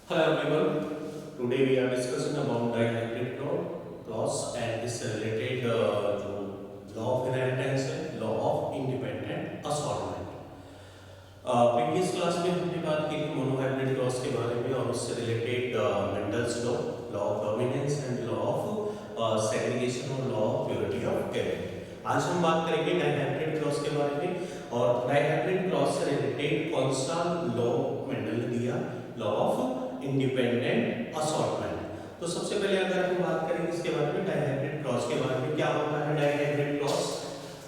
Hello everyone. Today we are discussing about dihybrid clause and this related जो law of inheritance है, law of independent assortment. Previous class में हमने बात की थी मोनोहाइब्रिड क्लॉज के बारे में और उससे related Mendel's law, law of dominance and law of segregation और law of purity of character. आज हम बात करेंगे डायहाइब्रिड क्लॉज के बारे में और डायहाइब्रिड क्लॉज से रिलेटेड कौन सा लॉ मेंडल ने दिया, लॉ ऑफ इंडिपेंडेंट असॉर्टमेंट. तो सबसे पहले अगर हम बात करें इसके बारे में डायहाइब्रिड क्लॉज के बारे में, क्या होता है dihybrid clause?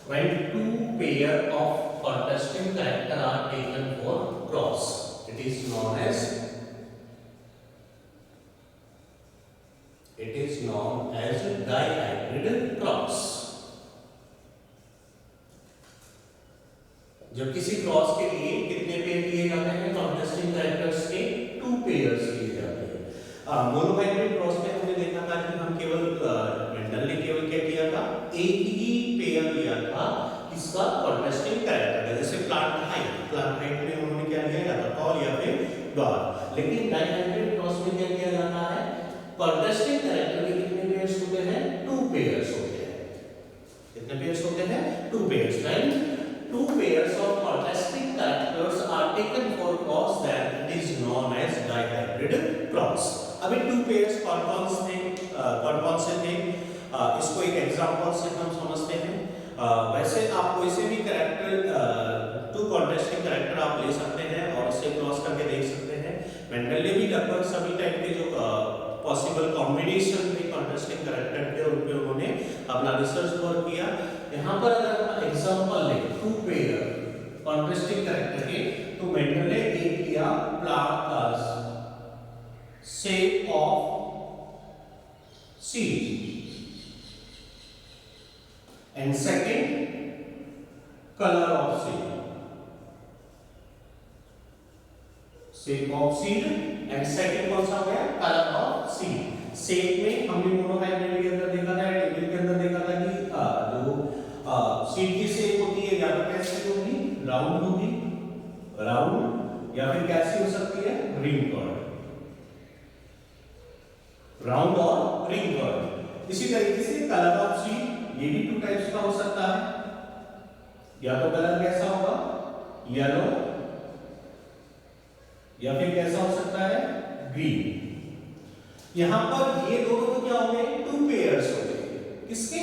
When two pair of contrasting character are taken for cross, it is known as dihybrid cross. जब किसी क्रॉस के लिए कितने पेयर लिए जाते हैं? कॉन्ट्रास्टिंग कैरेक्टर्स के 2 पेयर्स लिए जाते हैं. मोनोहाइब्रिड क्रॉस में हमने देखा था कि हम केवल मेंडल ने केवल क्या किया था, एक ही पेयर लिया था इसका कॉन्ट्रास्टिंग कैरेक्टर का. जैसे प्लांट हाइट में उन्होंने क्या लिया जाता, टॉल या फिर डॉर्क. लेकिन डायहाइब्रिड क्रॉस में क्या किया जाता है, कॉन्ट्रास्टिंग कैरेक्टर के कितने पेयर्स होते हैं? 2 पेयर्स होते हैं. कितने पेयर्स होते हैं? 2 pairs. Right. Two pairs of contrasting characters are taken for cross, then it is known as dihybrid cross. अभी 2 pairs कौन-कौन से थे? इसको एक एग्जांपल से हम समझते हैं. वैसे आप कोई से भी कैरेक्टर 2 कॉन्ट्रास्टिंग कैरेक्टर आप ले सकते हैं और इसे क्रॉस करके देख सकते हैं. मेंडल ने भी लगभग सभी टाइप के जो पॉसिबल कॉम्बिनेशन थे कॉन्ट्रास्टिंग कैरेक्टर के, उन पे उन्होंने अपना रिसर्च वर्क किया. यहाँ पर अगर हम एग्जांपल लें 2 पेयर कॉन्ट्रास्टिंग कैरेक्टर के, तो मेंडल ने एक किया plant shape of seed and second colour of seed. Shape of seed and second कौन सा हो गया? Colour of seed. शेप में हमने मोनोहाइब्रिड के अंदर देखा था, टेबल के अंदर देखा था कि जो सीड की शेप होती है या तो कैसी होगी, राउंड होगी, राउंड, या फिर कैसी हो सकती है, रिंग कर्व. राउंड और रिंग कर्व. इसी तरीके से कलर ऑफ सीड ये भी 2 टाइप्स का हो सकता है. या तो कलर कैसा होगा, येलो, या फिर कैसा हो सकता है, ग्रीन. यहां पर ये दोनों तो क्या हो गए, 2 पेयर्स हो गए. किसके?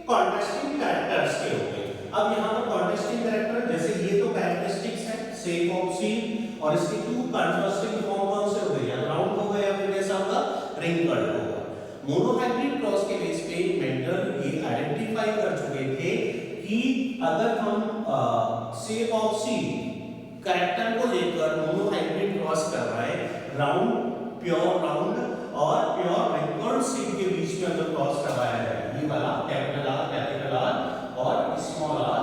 कॉन्ट्रास्टिंग कैरेक्टर्स के हो गए. अब यहां पर कॉन्ट्रास्टिंग कैरेक्टर, जैसे ये तो कैरेक्टरिस्टिक्स है शेप ऑफ सीड, और इसके 2 कॉन्ट्रास्टिंग फॉर्म कौन से हो गए, या राउंड हो गया या फिर कैसा होगा, रिंग कर्व होगा. मोनोहाइब्रिड क्रॉस के बेस पे मेंडल ये आइडेंटिफाई कर चुके थे कि अगर हम शेप ऑफ सीड कैरेक्टर को लेकर मोनोहाइब्रिड क्रॉस कर रहे हैं, राउंड, प्योर राउंड और प्योर रिंकल्ड सीड के बीच में अगर क्रॉस करवाया जाए, ये वाला कैपिटल आर और स्मॉल आर.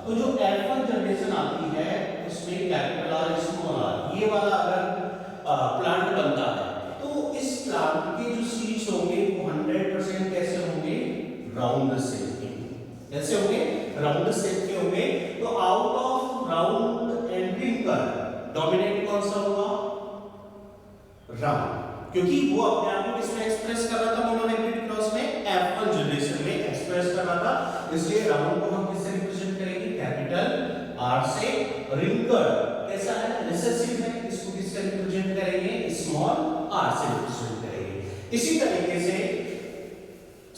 तो जो F1 जनरेशन आती है उसमें कैपिटल आर स्मॉल आर, ये वाला अगर प्लांट बनता है तो इस प्लांट के जो सीड्स होंगे वो 100% कैसे होंगे, राउंड शेप के. कैसे होंगे, राउंड शेप के होंगे. तो out of round and wrinkle dominate कौन सा होगा, राउंड, क्योंकि वो अपने आप को किसमें एक्सप्रेस कर रहा था, मोनोहाइब्रिड क्रॉस में F1 जनरेशन में एक्सप्रेस कर रहा था. इसलिए राउंड को हम किससे रिप्रेजेंट करेंगे, कैपिटल R से. रिंकल कैसा है, रिसेसिव है, इसको किससे रिप्रेजेंट करेंगे, स्मॉल r से रिप्रेजेंट करेंगे. इसी तरीके से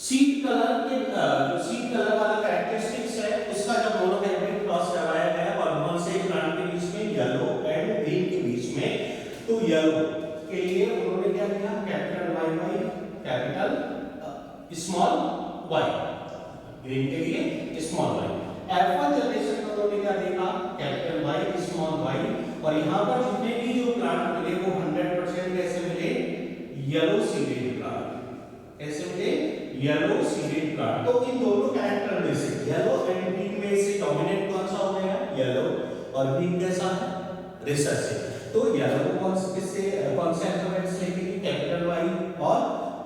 सीड कलर के जो सीड कलर वाला कैरेक्टरिस्टिक्स है उसका जब मोनोहाइब्रिड क्रॉस करवाया गया कौन से प्लांट के बीच में, येलो एंड ग्रीन के बीच में, तो येलो के लिए उन्होंने क्या किया, capital Y by capital small y, green के लिए स्मॉल y. F1 जनरेशन में उन्होंने क्या देखा, कैपिटल Y स्मॉल y, और यहां पर जितने भी जो प्लांट मिले वो 100% कैसे मिले, येलो सीडेड प्लांट. कैसे मिले, येलो सीडेड प्लांट. तो इन दोनों कैरेक्टर में से येलो एंड ग्रीन में से डोमिनेट कौन सा हो गया, येलो, और ग्रीन कैसा है, रिसेसिव. तो येलो कौन से अल्फाबेट्स लिखेंगे, कैपिटल Y, और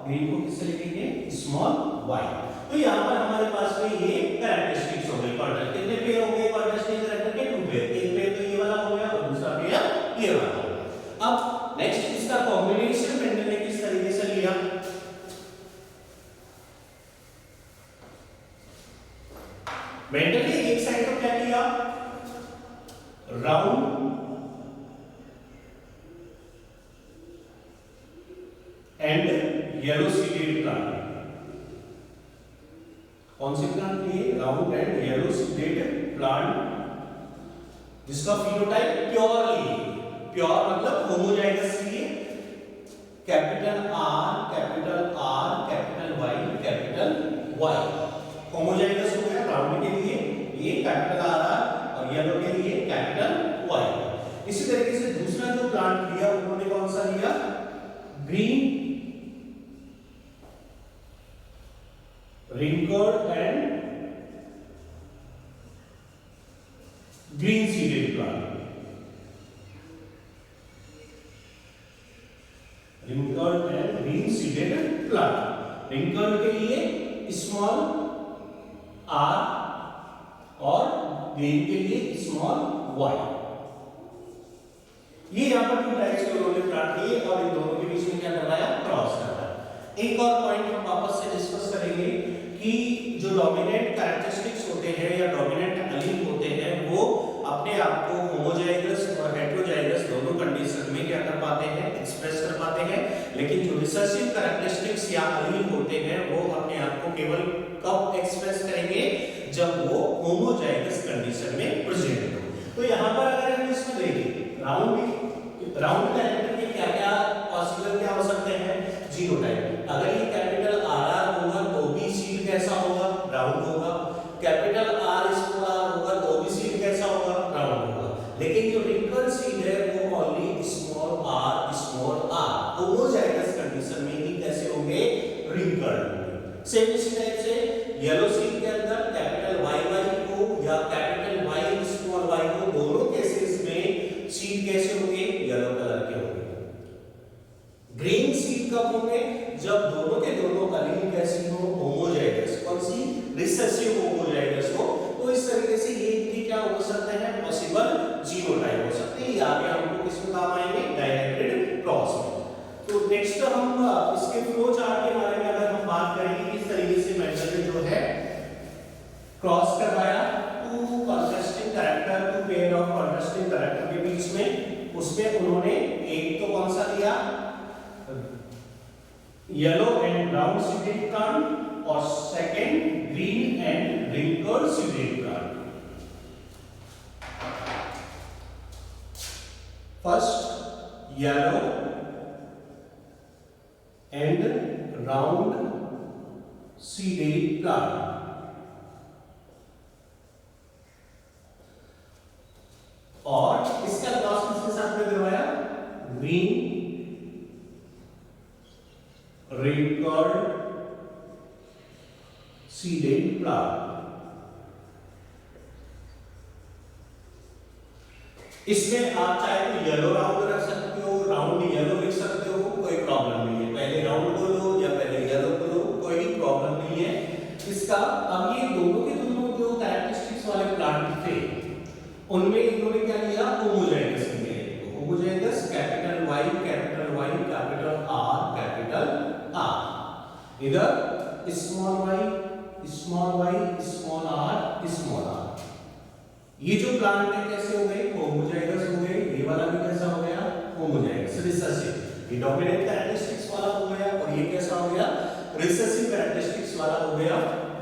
ग्रीन को किससे लिखेंगे, स्मॉल y. तो यहाँ पर हमारे पास में ये कैरेक्टरिस्टिक्स हो गए. कॉन्ट्रास्ट कितने पेयर हो गए कॉन्ट्रास्टिंग कैरेक्टर के, 2 पेयर. एक पेयर तो ये वाला हो गया और दूसरा पेयर ये वाला हो गया. अब next round and yellow seeded plant. कौन से प्लांट के लिए? Round and yellow seeded plant जिसका फिनोटाइप प्योरली, प्योर मतलब होमोजाइगस के लिए capital R capital Y capital Y. Homozygous हो गया राउंड के लिए ये कैपिटल R और येलो के लिए कैपिटल वाई। इसी तरीके से दूसरा जो प्लांट लिया उन्होंने कौन सा लिया? Green wrinkled and green seeded plant. Wrinkled and green seeded plant. Wrinkled के लिए स्मॉल r और ग्रीन के लिए स्मॉल y। ये यहां पर 2 टाइप्स के उन्होंने प्लांट लिए और इन दोनों के बीच में क्या करवाया? क्रॉस करवाया। एक और पॉइंट हम वापस से डिस्कस करेंगे कि जो डोमिनेंट कैरेक्टरिस्टिक्स होते हैं या डोमिनेंट एलील होते हैं वो अपने आप को होमोजाइगस और हेटेरोजाइगस दोनों कंडीशन में क्या कर पाते हैं? एक्सप्रेस कर पाते हैं। लेकिन जो रिसेसिव कैरेक्टरिस्टिक्स या एलील होते हैं वो अपने आप को केवल कब एक्सप्रेस करेंगे? जब वो होमोजाइगस कंडीशन में प्रेजेंट हो। तो यहां पर अगर हम इसमें देखें राउंड कैरेक्टर के क्या-क्या पॉसिबल क्या हो सकते हैं? जीनोटाइप। अगर ये कैपिटल आर होगा तो भी सीड कैसा होगा? राउंड होगा। कैपिटल आर स्मॉल आर होगा तो भी सीड कैसा होगा? राउंड होगा। लेकिन जो रिंकल सीड है वो only small R homozygous condition में ही कैसे होंगे? रिंकल होंगे। सेम इसी टाइप से येलो सीड के अंदर कैपिटल वाई को या कैपिटल वाई स्मॉल वाई को दोनों केसेस में सीड कैसे होंगे? येलो कलर के होंगे। ग्रीन सीड कब होंगे? जब दोनों के दोनों एलील कैसी हो? होमोजाइगस। कौन सी? रिसेसिव होमोजाइगस हो। तो इस तरीके से ये क्या हो सकते हैं? पॉसिबल जीनोटाइप हो सकते हैं। ये आगे हमको किसमें काम आएंगे? डायहेब्रिड क्रॉस में। तो नेक्स्ट हम इसके फ्लो चार्ट के बारे में अगर हम बात करेंगे किस तरीके से मेंडल ने जो है क्रॉस करवाया two contrasting character, two pair of contrasting character के बीच में, उसमें उन्होंने एक तो कौन सा लिया? Yellow and brown seeded plant और second green and wrinkled seeded plant. First yellow and round seeded plant. और इसका क्रॉस किसके साथ में करवाया? Green wrinkled seeded plant. इसमें आप चाहे तो येलो राउंड रख सकते हो, राउंड येलो लिख सकते हो, कोई प्रॉब्लम नहीं है। पहले राउंड को लो या पहले येलो को लो, कोई प्रॉब्लम नहीं है इसका। अब ये दोनों के दोनों जो कैरेक्टरिस्टिक्स वाले प्लांट थे उनमें इन्होंने क्या लिया? होमोजाइगस लिए। Homozygous capital Y capital R. इधर स्मॉल वाई स्मॉल आर। ये जो प्लांट है कैसे हो गए? होमोजाइगस हो गए। ये वाला भी कैसा हो गया? Homozygous recessive. ये डोमिनेंट कैरेक्टरिस्टिक्स वाला हो गया और ये कैसा हो गया? रिसेसिव कैरेक्टरिस्टिक्स वाला हो गया।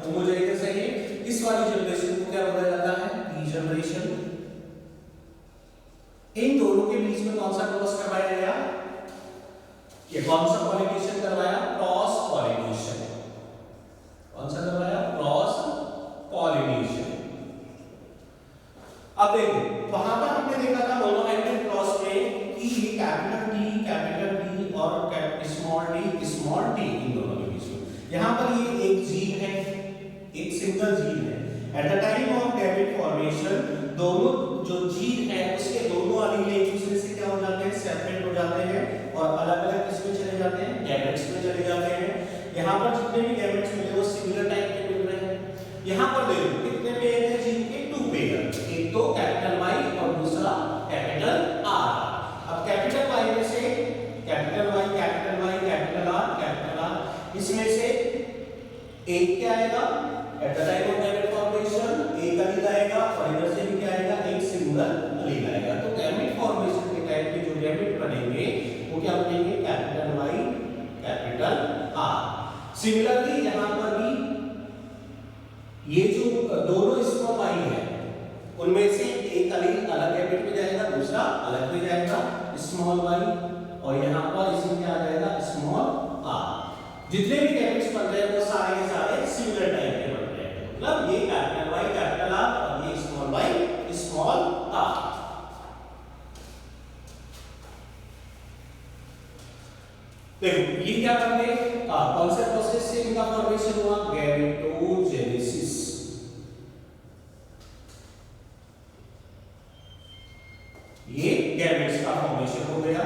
होमोजाइगस है ये। इस वाली जनरेशन को क्या बोला जाता है? P generation. इन दोनों के बीच में कौन सा क्रॉस करवाया गया? ये कौन सा पॉलिनेशन करवाया? Cross pollination. कौन सा करवाया? Cross pollination. अब देखो वहां पर हमने देखा था मोनोहाइब्रिड क्रॉस में कि ये कैपिटल टी और स्मॉल टी इन दोनों के बीच में। यहां पर ये एक जीन है, एक सिंगल जीन है। At the time of gamete formation दोनों जो जीन है उसके दोनों एलील एक दूसरे से क्या हो जाते हैं? सेपरेट हो जाते हैं और अलग-अलग किसमें चले जाते हैं? गैमेट्स में चले जाते हैं। यहां पर जितने भी गैमेट्स मिले वो सिमिलर टाइप के मिल रहे हैं। यहां पर देखो कितने पेयर है जीन के? 2 पेयर। एक तो कैपिटल वाई और दूसरा कैपिटल आर। अब कैपिटल वाई में से कैपिटल वाई कैपिटल आर इसमें से एक क्या आएगा? At the time of gamete formation एक एलील आएगा और इधर से भी क्या आएगा? एक सिंगल एलील जितने भी गैमेट्स बन रहे हैं वो सारे के सारे सिमिलर टाइप के बन रहे हैं, मतलब ये कैपिटल वाई कैपिटल आर और ये स्मॉल वाई स्मॉल आर। देखो ये क्या बन गए, कौन से प्रोसेस से इनका फॉर्मेशन हुआ, गैमेटोजेनेसिस। ये गैमेट्स का फॉर्मेशन हो गया।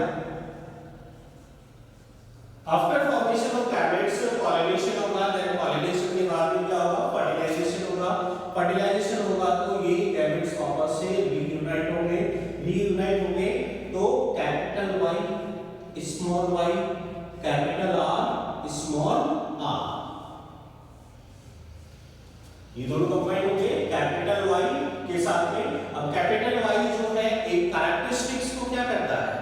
After formation of gametes pollination होगा, देन पॉलिनेशन के बाद में क्या होगा, फर्टिलाइजेशन होगा। फर्टिलाइजेशन होगा तो ये गैमेट्स वापस से रीयूनाइट होंगे। रीयूनाइट होंगे तो capital Y small Y capital R small R, ये दोनों कंबाइन होंगे कैपिटल वाई के साथ में। अब कैपिटल वाई जो है एक कैरेक्टरिस्टिक्स को क्या करता है,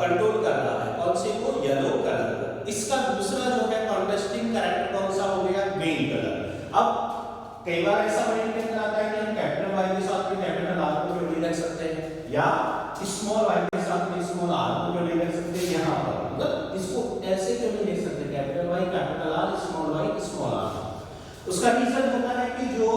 कंट्रोल कर रहा है, कौन से को, येलो कलर को। इसका दूसरा जो है कॉन्ट्रास्टिंग कैरेक्टर कौन सा हो गया, ग्रीन कलर। अब कई बार ऐसा माइंड में आता है कि हम कैपिटल वाई के साथ में कैपिटल आर को जोड़ रख सकते हैं, या स्मॉल वाई के साथ में स्मॉल आर को जोड़ रख सकते हैं। यहाँ पर मतलब इसको ऐसे क्यों नहीं लिख सकते, capital Y capital R small Y small R. उसका रीजन होता है कि जो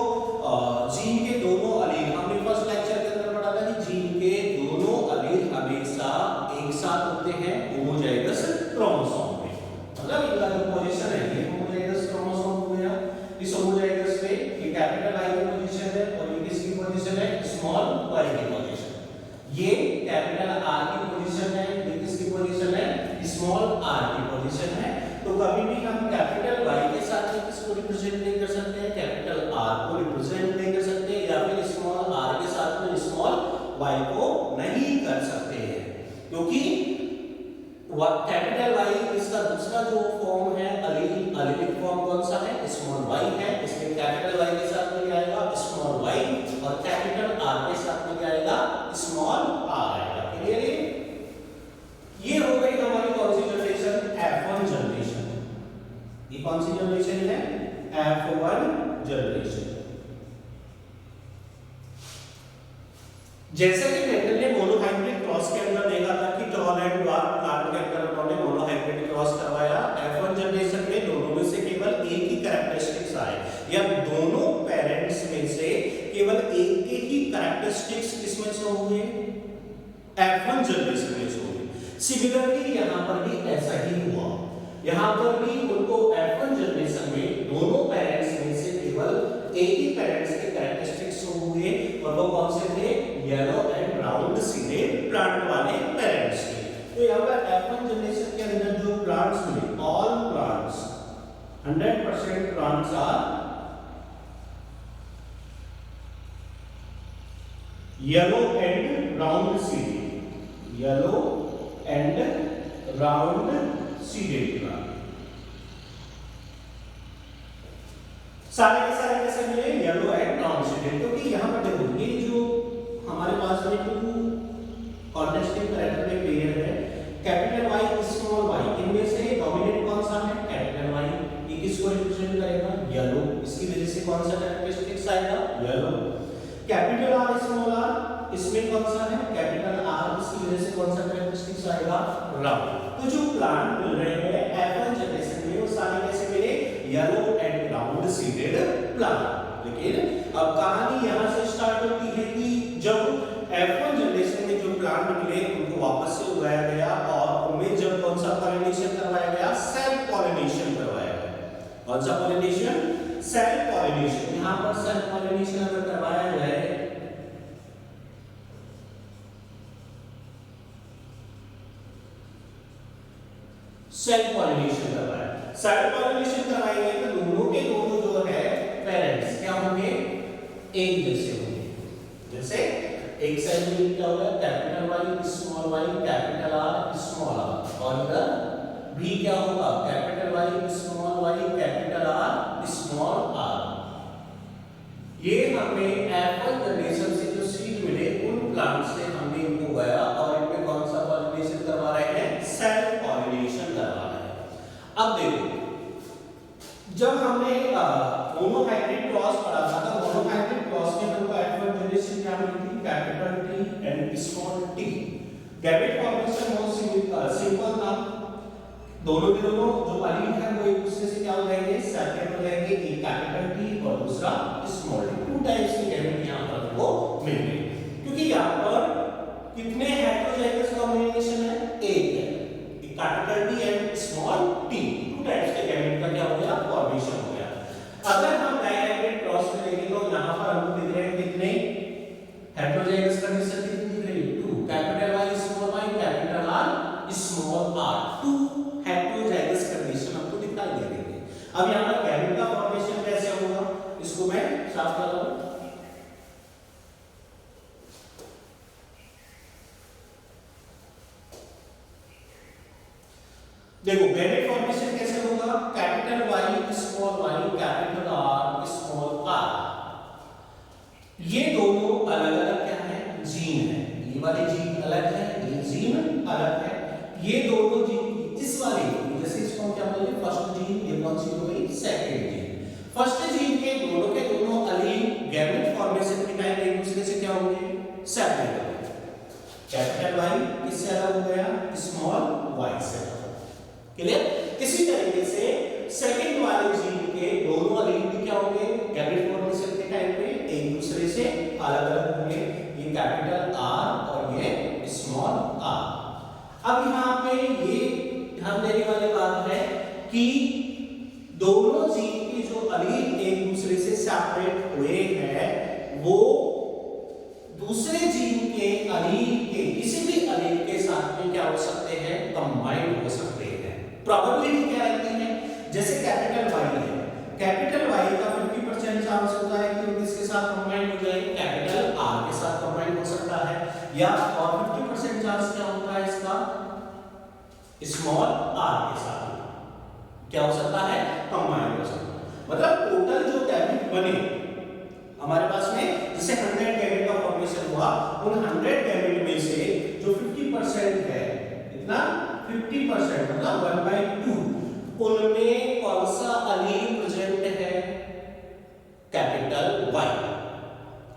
जीन के दोनों अलील, हमने फर्स्ट लेक्चर के अंदर पढ़ा था कि जीन के दोनों अलील हमेशा एक साथ होते हैं होमोजाइगस क्रोमोसोम में, मतलब इनका जो पोजीशन है ये होमोजाइगस क्रोमोसोम हो गया। इस होमोजाइगस में ये कैपिटल आई की पोजीशन है और ये किसकी पोजीशन है, स्मॉल वाई की पोजीशन। ये कैपिटल आर की पोजीशन है, ये किसकी पोजीशन है, स्मॉल आर की पोजीशन है। तो कभी भी हम कैपिटल वाई के साथ में किसको रिप्रेजेंट नहीं कर सकते हैं, कैपिटल आर को रिप्रेजेंट नहीं कर सकते, या फिर स्मॉल आर के साथ में स्मॉल वाई को नहीं कर सकते हैं, क्योंकि कैपिटल वाई इसका दूसरा जो फॉर्म है अलील, अलीलिक फॉर्म कौन सा है, स्मॉल वाई है। इसमें कैपिटल वाई के साथ में क्या आएगा, स्मॉल वाई, और कैपिटल आर के साथ में क्या आएगा, स्मॉल आर आएगा। क्लियर है? ये हो गई हमारी कौन सी जनरेशन, F1 जनरेशन। ये कौन सी जनरेशन है, F1 जनरेशन। जैसे कि मेंडल ने मोनोहाइब्रिड क्रॉस के अंदर देखा था कि टॉल एंड ड्वार्फ प्लांट के अंदर उन्होंने मोनोहाइब्रिड क्रॉस करवाया, F1 जनरेशन में दोनों में से केवल एक ही कैरेक्टरिस्टिक्स आए, या दोनों पेरेंट्स में से केवल एक के ही कैरेक्टरिस्टिक्स किसमें शो हुए, F1 जनरेशन में शो हुए। सिमिलरली यहां पर भी ऐसा ही हुआ, यहां पर भी उनको F1 जनरेशन में दोनों पेरेंट्स में से केवल एक ही पेरेंट्स के कैरेक्टरिस्टिक्स शो हुए, और वो कौन से थे, yellow and round seeded plant वाले पेरेंट्स के। तो यहां पर F1 जनरेशन के अंदर जो प्लांट्स मिले, all plants 100% plants are yellow and round seeded, yellow and round seeded plant. सारे के सारे कैसे मिले, येलो एंड राउंड सीडेड। क्योंकि यहां पर देखो ये जो हमारे पास में टू कॉन्ट्रास्टिंग कैरेक्टर के पेयर है, कैपिटल वाई स्मॉल वाई, इनमें से डोमिनेंट कौन सा है, कैपिटल वाई। ये किसको रिप्रेजेंट करेगा, येलो, इसकी वजह से कौन सा कैरेक्टरिस्टिक्स आएगा, yellow. Capital R small R, इसमें कौन सा है, कैपिटल आर, इसकी वजह से कौन सा कैरेक्टरिस्टिक्स आएगा, राउंड। तो जो प्लांट मिल रहे हैं F1 जनरेशन में वो सारे कैसे मिले, yellow and round seeded plant. लेकिन अब कहानी यहां से स्टार्ट होती है कि जब F1 जनरेशन में जो प्लांट मिले उनको वापस से उगाया गया, और उनमें जब कौन सा पॉलिनेशन करवाया गया, सेल्फ पॉलिनेशन करवाया गया। कौन सा पॉलिनेशन, सेल्फ पॉलिनेशन। यहां पर सेल्फ पॉलिनेशन अगर करवाया जाए, सेल्फ पॉलिनेशन करवाया, सेल्फ पॉलिनेशन करवाएंगे तो दोनों के दोनों जो है पेरेंट्स क्या होंगे, एक जैसे होंगे। जैसे एक साइड में क्या होगा, capital Y small Y capital R small R, और इधर भी क्या होगा, capital Y small Y capital R small R. ये हमें F1 जनरेशन से जो सीड मिले उन प्लांट से हमने इनको उगाया, और इनमें कौन सा पॉलिनेशन करवा रहे हैं, सेल्फ पॉलिनेशन करवा रहे हैं। अब देखो जब हमने मोनोहाइब्रिड क्रॉस पढ़ा था, तो मोनोहाइब्रिड क्रॉस में हमको F1 जनरेशन क्या मिली थी, capital T and small t। Gamete formation बहुत सिंपल था, दोनों के दोनों जो अलीन है वो एक दूसरे से क्या हो जाएंगे, सेपरेट हो जाएंगे, एक कैपिटल टी और दूसरा स्मॉल टी। टू टाइप्स की गैमेट यहाँ पर वो मिल गई, क्योंकि यहाँ पर कितने हेटेरोजाइगस कॉम्बिनेशन है, एक है, एक capital T and small T. Two types के गैमेट का क्या हो गया, फॉर्मेशन हो गया। अगर हम डायहाइब्रिड क्रॉस में देखें तो यहाँ पर हमको दिख रहे हैं कितने हेटेरोजाइगस कंडीशन कितनी दिख रही है, two, capital Y small Y capital R small R, two heterozygous condition आपको दिखाई दे रही है। अब यहाँ पर गैमेट का फॉर्मेशन कैसे होगा, इसको मैं साफ कर रहा हूं। देखो गैमेट फॉर्मेशन कैसे होगा, capital Y small Y capital R small R, ये दोनों अलग अलग क्या है, जीन है। ये वाली जीन अलग है, ये जीन अलग है। ये दोनों जीन इस वाले, जैसे इसको हम क्या बोलते हैं, फर्स्ट जीन, ये कौन सी हो गई, सेकंड जीन। फर्स्ट जीन के दोनों अलीन गैमेट फॉर्मेशन के टाइम एक दूसरे से क्या होंगे, सेपरेट होंगे। कैपिटल वाई किससे अलग हो गया, स्मॉल वाई से। क्लियर। इसी तरीके से सेकंड वाले जीन के दोनों अलीन भी क्या होंगे, गैमेट फॉर्मेशन के टाइम पे एक दूसरे से अलग अलग होंगे, ये कैपिटल आर और ये स्मॉल आर। अब यहाँ पे ये ध्यान देने वाली बात है कि दोनों जीन के जो अलील एक दूसरे से सेपरेट हुए हैं वो दूसरे जीन के अलील के किसी भी अलील के साथ में क्या हो सकते हैं, कंबाइन हो सकते हैं। प्रोबेबिलिटी क्या रहती है, जैसे कैपिटल वाई है, कैपिटल वाई का 50% चांस होता है कि किसके साथ कंबाइन हो जाए, कैपिटल आर के साथ कंबाइन हो सकता है, या और 50% चांस क्या होता है इसका, स्मॉल आर के साथ क्या हो सकता है, कंबाइन हो सकता है। मतलब टोटल जो गैमेट बने हमारे पास में, जैसे 100 गैमेट का फॉर्मेशन हुआ, उन 100 गैमेट में से जो 50% है, इतना 50% मतलब 1/2, उनमें कौन सा अलील प्रेजेंट है, कैपिटल वाई।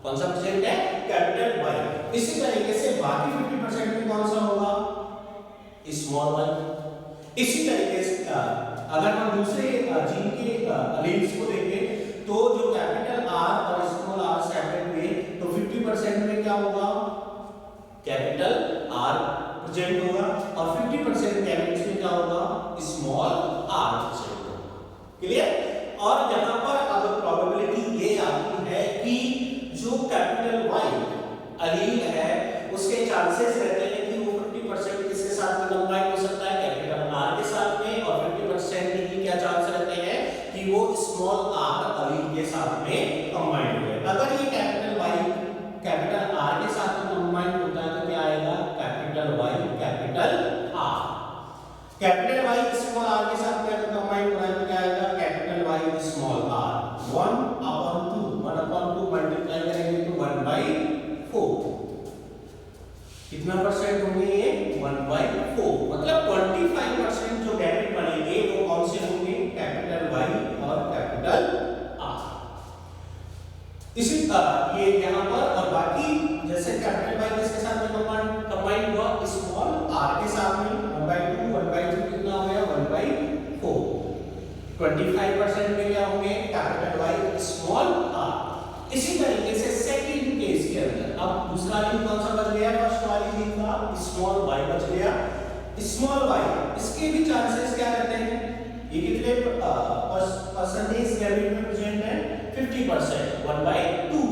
कौन सा प्रेजेंट है, कैपिटल वाई। इसी तरीके से बाकी 50% में कौन सा होगा, स्मॉल वाई। इसी तरीके से अगर हम दूसरे जीन के अलील्स को देखें तो जो कैपिटल आर और स्मॉल आर सेपरेट हुए तो 50% में क्या होगा, कैपिटल आर प्रेजेंट होगा और 50% गैमेट्स में क्या होगा, स्मॉल आर प्रेजेंट होगा। क्लियर। और यहां पर अब प्रोबेबिलिटी ये आती है कि जो कैपिटल वाई अलील है उसके चांसेस रहते हैं कि वो 50% किसके साथ में कंबाइन हो सकता है, कैपिटल आर के साथ में, और 50% की क्या चांस रहते हैं कि वो स्मॉल आर अलील के साथ में कंबाइन हो जाए। अगर ये कैपिटल वाई कैपिटल आर के साथ में कंबाइन होता है तो क्या आएगा, capital Y capital R. Capital Y small R के साथ में कंबाइन हो रहा है तो क्या आएगा, capital Y small R. 1/2 multiply करेंगे तो 1/4, कितना परसेंट होंगे ये, 1/4। मतलब 25% जो गैमेट बनेंगे वो कौन से होंगे, कैपिटल वाई और कैपिटल आर। इसी ये यहाँ पर, और बाकी जैसे कैपिटल वाई किसके साथ में कंबाइन हुआ, स्मॉल आर के साथ में, 1/2 कितना हो गया, 1/4। 25% में क्या होंगे, कैपिटल वाई स्मॉल आर। इसी तरीके से सेकंड केस के अंदर अब दूसरा अलील कौन सा बच गया, फर्स्ट वाली जीन का स्मॉल वाई बच गया। स्मॉल वाई इसके भी चांसेस क्या रहते हैं, ये कितने परसेंटेज गैमेट में प्रेजेंट है, 50%, 1/2।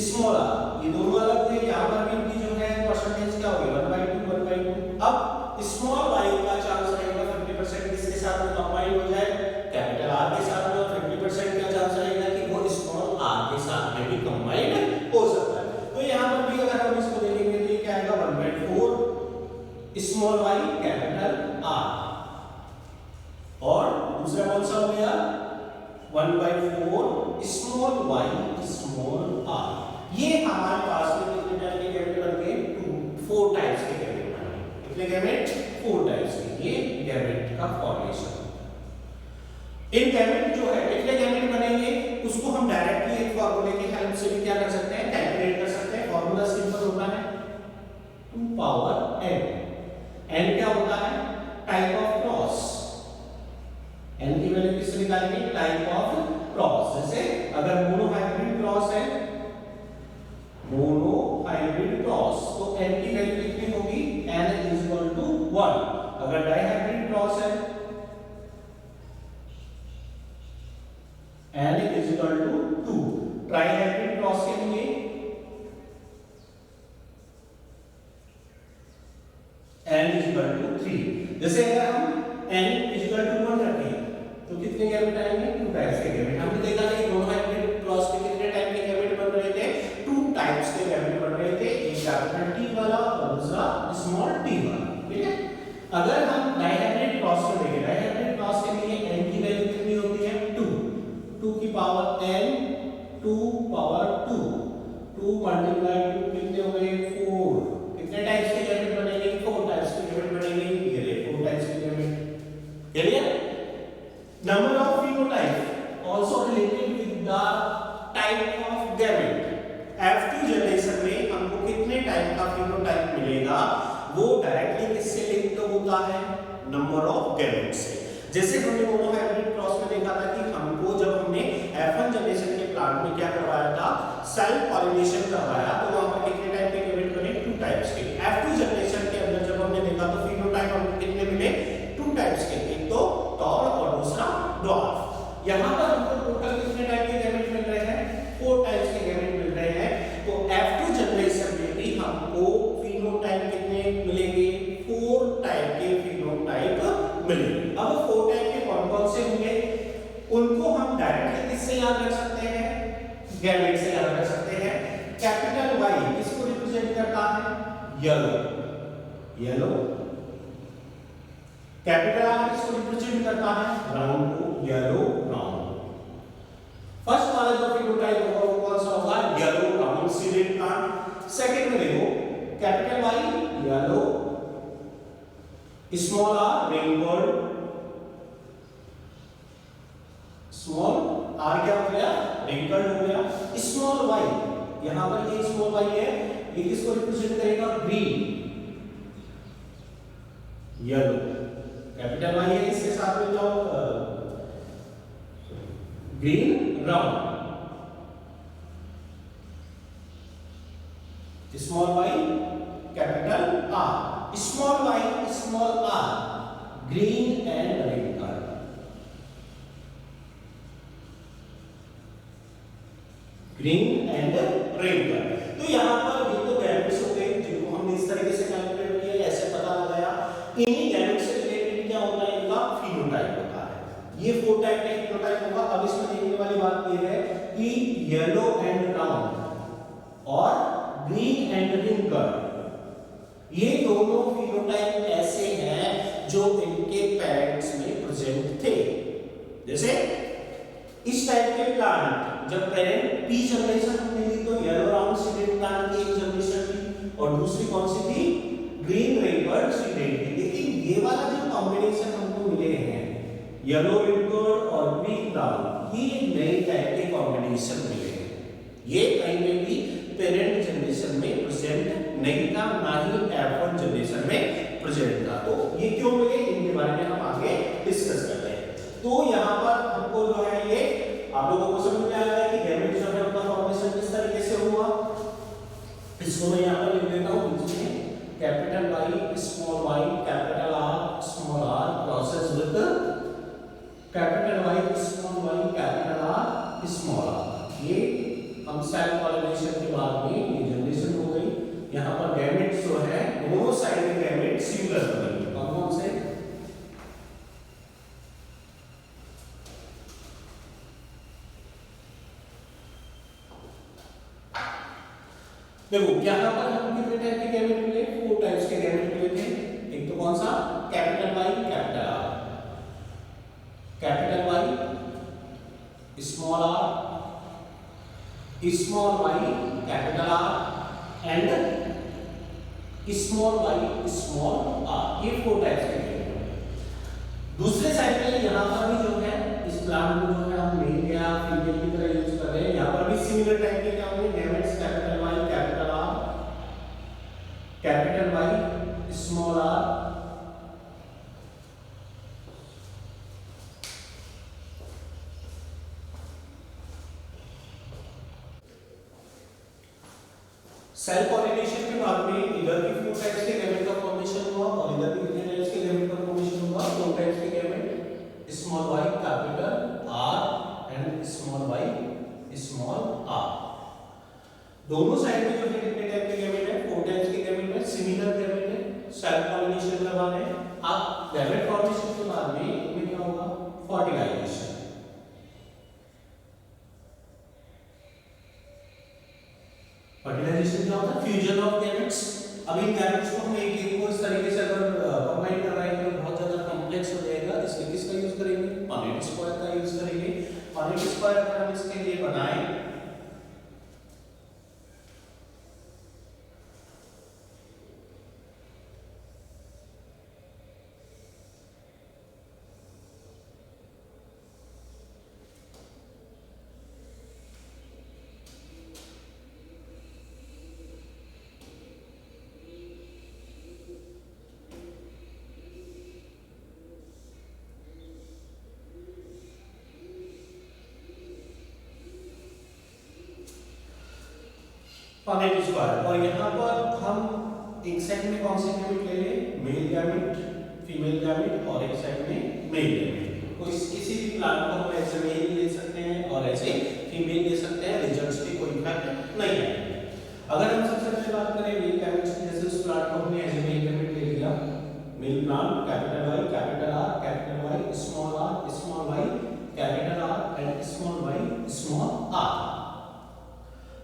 स्मॉल आर ये दोनों अलग थे, यहां पर भी इनकी जो है परसेंटेज क्या होगी, 1/2। अब स्मॉल वाई का चांस रहेगा 50% किसके साथ में कंबाइन हो जाए, कैपिटल आर के साथ में, और 50% का चांस रहेगा कि वो स्मॉल आर के साथ में भी कंबाइन हो सकता है। तो यहां पर भी अगर हम इसको देखेंगे तो ये क्या आएगा, 1/4 स्मॉल वाई कैपिटल आर, और दूसरा कौन सा हो गया, 1/4 स्मॉल वाई स्मॉल आर। ये हमारे पास में कितने टाइप के गैमेट बन गए, 4 टाइप्स के गैमेट बन गए। कितने गैमेट, 4 टाइप्स के ये गैमेट का फॉर्मेशन। इन गैमेट जो है कितने गैमेट बनेंगे उसको हम डायरेक्टली एक फार्मूले की हेल्प से भी क्या कर सकते हैं, कैलकुलेट कर सकते हैं। फार्मूला सिंपल होता है 2 पावर n। n क्या होता है, टाइप ऑफ क्रॉस। n की वैल्यू किससे निकालेंगे? Type of cross. जैसे अगर मोनोहाइब्रिड क्रॉस है, मोनोहाइब्रिड क्रॉस, तो n की वैल्यू कितनी होगी? n is equal to 1। अगर डाइहाइब्रिड क्रॉस है, n is equal to 2। Trihybrid cross के लिए n इज इक्वल टू 3। जैसे अगर हम n इज इक्वल टू 1 रखें तो कितने गैमेट आएंगे? 2 टाइप्स के गैमेट। हमने देखा था कि मोनोहाइब्रिड क्रॉस के कितने टाइप के गैमेट बन रहे थे? 2 टाइप्स के गैमेट बन रहे थे, एक कैपिटल T वाला और दूसरा स्मॉल t वाला। ठीक है। अगर हम डाइहाइब्रिड क्रॉस को देखें, डाइहाइब्रिड क्रॉस के लिए n की वैल्यू कितनी होती है? 2। 2 की पावर n, 2 पावर 2, 2 मल्टीप्लाई 2 कितने हो गए? 4। कितने टाइप्स के गैमेट बनेंगे? 4 टाइप्स के गैमेट बनेंगे। ये रहे 4 टाइप्स के gamete. Clear? Number of phenotype also related with the type of gamete. F2 generation में हमको कितने टाइप का phenotype मिलेगा वो डायरेक्टली किससे लिंक्ड होता है? नंबर ऑफ गैमेट से। जैसे हमने मोनोहाइब्रिड क्रॉस में देखा था कि हमको जब हमने F1 जनरेशन के प्लांट में क्या करवाया था? सेल्फ पॉलिनेशन करवाया, तो वहां पर कितने टाइप के गैमेट बने? 2 टाइप्स के। F2 जनरेशन के अंदर जब हमने देखा तो phenotype हमको कितने मिले? 2 टाइप्स के, एक तो टॉल और दूसरा ड्वार्फ। यहां पर हमको टोटल कितने टाइप के गैमेट मिल रहे हैं? 4 टाइप्स के गैमेट मिल रहे हैं। तो F2 जनरेशन में भी हमको फिनोटाइप कितने मिलेंगे? 4 टाइप के फिनोटाइप मिलेंगे। अब 4 टाइप के कौन-कौन से होंगे? उनको हम डायरेक्टली किससे याद रख सकते हैं? गैमेट से याद रख सकते हैं। कैपिटल Y किसको रिप्रेजेंट करता है? Yellow, yellow. कैपिटल R किसको रिप्रेजेंट करता है? ब्राउन को, येलो ब्राउन। फर्स्ट वाला जो फिनोटाइप होगा वो कौन सा होगा? Yellow brown seeded plant. Second में देखो capital Y yellow, small r Rainbird, small r क्या हो गया? रेनबर्ड हो गया। स्मॉल y यहां पर ये स्मॉल y है, ये किसको रिप्रेजेंट करेगा? Green, yellow. कैपिटल Y है, इसके साथ में जाओ green brown. Small y capital R, small y small r green and red colour. Green and red colour. तो यहां पर ये तो गैमेट्स हो गए जिनको हमने इस तरीके से कैलकुलेट किया, ऐसे पता लगाया। इन्हीं गैमेट्स से रिलेटेड क्या होता है? इनका फिनोटाइप होता है। ये 4 टाइप के फिनोटाइप होगा। अब इसमें देखने वाली बात ये है कि येलो एंड ब्राउन और ग्रीन एंड रिंकल्ड, ये दोनों फिनोटाइप ऐसे हैं जो इनके पेरेंट्स में प्रेजेंट थे। जैसे इस टाइप के प्लांट जब पेरेंट P जनरेशन हमने ली तो येलो ब्राउन सीडेड प्लांट की एक जनरेशन थी और दूसरी कौन सी थी? ग्रीन रेनबर्ड सीडेड थी। लेकिन ये वाला जो कॉम्बिनेशन हमको मिले हैं येलो रेनबर्ड और ग्रीन ब्राउन, ये नए टाइप के कॉम्बिनेशन मिले हैं। ये कहीं में भी पेरेंट जनरेशन में प्रेजेंट नहीं था, ना ही F1 जनरेशन में प्रेजेंट था। तो ये क्यों मिले, इनके बारे में हम आगे डिस्कस करते हैं। तो यहाँ पर हमको जो है ये आप लोगों को समझ में आ गया कि गैमेट जो है उनका फॉर्मेशन किस तरीके से हुआ। इसको मैं यहाँ पर लिख देता हूँ बीच में, capital Y small y capital R small r process with capital Y small y capital R small r। ये हम सेल्फ पॉलिनेशन के बाद में ये जनरेशन हो गई। यहाँ पर गैमेट्स जो है दोनों साइड में गैमेट सिमिलर बनेंगे। कौन से? देखो यहाँ पर हम कितने टाइप के गैमेट मिले? 4 टाइप्स के गैमेट मिले थे। एक तो कौन सा? Capital Y capital R, capital Y small r small y capital R and small y small r। ये 4 टाइप्स के गैमेट हैं। दूसरे साइड पे यहाँ पर भी जो है इस प्लांट में जो है हम मेल या फीमेल की तरह यूज कर रहे हैं। यहाँ पर भी सिमिलर टाइप के क्या होंगे? Gametes capital Y capital R capital Y small r self pollination के बाद में इधर भी 4 टाइप्स के गैमेट का फॉर्मेशन हुआ और इधर भी कितने टाइप्स के गैमेट का फॉर्मेशन हुआ? 4 टाइप्स के gamete, small y capital R and small y small r। दोनों साइड में जो है कितने टाइप के गैमेट है? 4 टाइप्स के गैमेट है, सिमिलर गैमेट है, सेल पॉलिनेशन करवाना है। अब गैमेट फॉर्मेशन के बाद में इनमें क्या होगा? फर्टिलाइजेशन। फर्टिलाइजेशन क्या होता है? Fusion of gametes. अब इन गैमेट्स को हम एक एक को इस तरीके से अगर कंबाइन करवाएंगे तो बहुत ज्यादा कॉम्प्लेक्स हो जाएगा, इसलिए किसका यूज करेंगे? पनेट स्क्वायर का यूज करेंगे। पनेट स्क्वायर अगर हम इसके लिए बनाएं पनेट स्क्वायर, और यहाँ पर हम एक साइड में कौन से गैमेट ले लें? मेल गैमेट, फीमेल गैमेट, और एक साइड में मेल गैमेट। तो किसी भी प्लांट को हम ऐसे मेल ले सकते हैं और ऐसे फीमेल ले सकते हैं, रिजल्ट्स पे कोई इफेक्ट नहीं है। अगर हम सबसे पहले बात करें मेल गैमेट्स की, जैसे उस प्लांट को हमने ऐसे मेल गैमेट ले लिया, male plant capital Y capital R capital Y small y capital R and small y small r।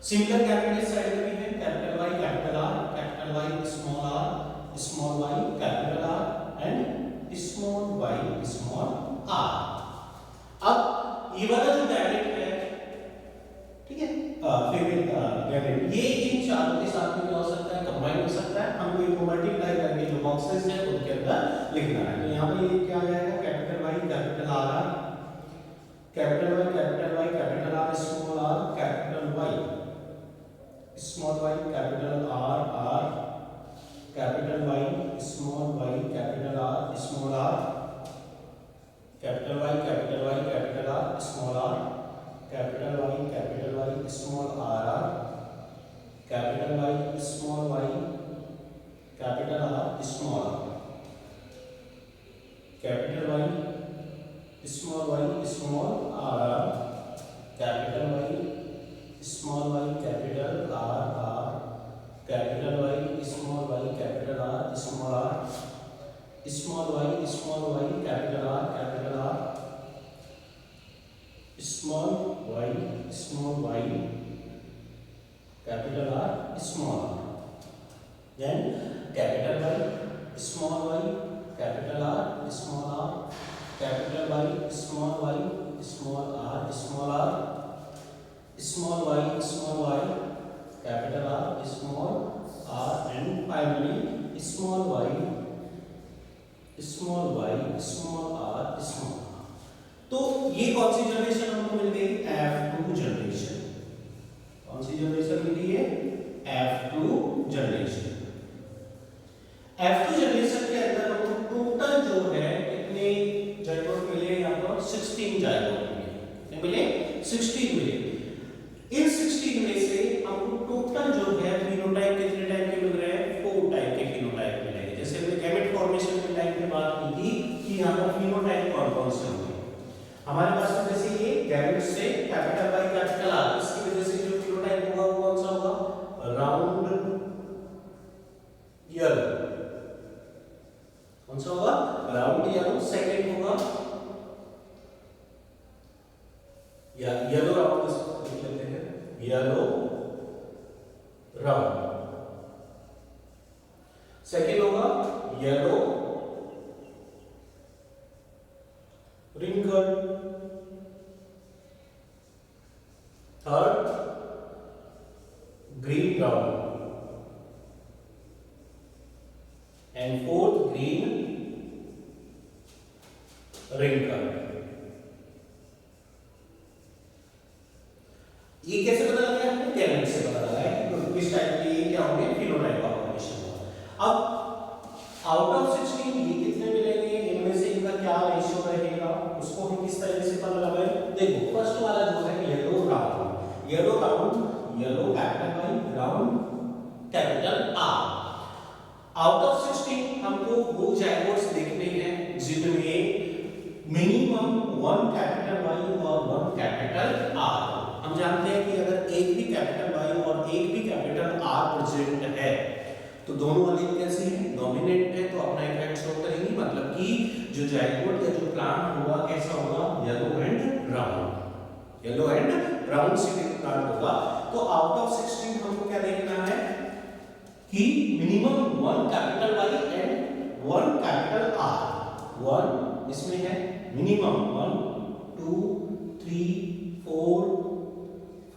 Similar gamete इस साइड में भी है, capital Y capital R capital Y small y capital R and small y small r। अब ये वाला जो gamete है, ठीक है, फीमेल गैमेट, ये इन चारों के साथ में क्या हो सकता है? कंबाइन हो सकता है। हमको इनको मल्टीप्लाई करके जो बॉक्सेस हैं उनके अंदर लिखना है। तो यहाँ पर ये क्या आ जाएगा? Capital Y capital R capital Y capital Y capital R small r capital Y small y capital R capital Y small y capital R small r capital Y capital Y capital R small r capital Y small r capital Y small y capital R small r capital Y small y small r capital Y small y capital R capital Y small y capital R small r small y capital R capital R small y capital R small r, then capital Y small y capital R small r capital Y small r small r small y capital R small r and finally small y small r small. तो ये कौन सी generation हमको मिल गई? F2 generation. कौन सी generation मिली है? F2 generation. F2 generation के अंदर हमको टोटल जो है कितने जाइगोट मिले? यहाँ पर 16 जाइगोट मिले, 16 मिले। इन 16 में से हमको टोटल जो है फिनोटाइप कितने टाइप के मिल रहे हैं? 4 टाइप के फिनोटाइप मिलेंगे। जैसे हमने गैमेट फॉर्मेशन के टाइप में बात की थी कि यहाँ पर फिनोटाइप कौन-कौन से होंगे हमारे पास में। जैसे ये गैमेट से कैपिटल Y कैपिटल R, इसकी वजह से जो फिनोटाइप होगा वो कौन सा होगा? Round yellow. कौन सा होगा? Round yellow. सेकंड होगा या येलो राउंड लिख लेते हैं, येलो राउंड। सेकंड होगा yellow wrinkle. Third green round and fourth green wrinkle. ये कैसे पता लगा? हमने गैमेट से पता लगा है कि किस टाइप के क्या होंगे, फिनोटाइप का फॉर्मेशन होगा। अब आउट ऑफ 16 ये कितने मिलेंगे? इनमें से इनका क्या रेशियो रहेगा उसको हम किस तरह से पता लगाएं? देखो फर्स्ट वाला जो है yellow round, yellow capital Y round out of 16 हमको वो जाइगोट्स देखने हैं जिनमें मिनिमम 1 कैपिटल वाई और 1 कैपिटल आर। हम जानते हैं कि अगर एक भी कैपिटल वाई और एक भी कैपिटल आर प्रेजेंट है तो दोनों एलील कैसे हैं, डोमिनेंट है, तो अपना इफेक्ट शो करेंगी। मतलब कि जो जाइगोट या जो प्लांट होगा कैसा होगा, yellow and brown, yellow and brown seeded plant होगा। तो आउट ऑफ 16 हमको क्या देखना है कि minimum 1 capital Y and 1 capital R. 1 इसमें है मिनिमम 1 2 3 4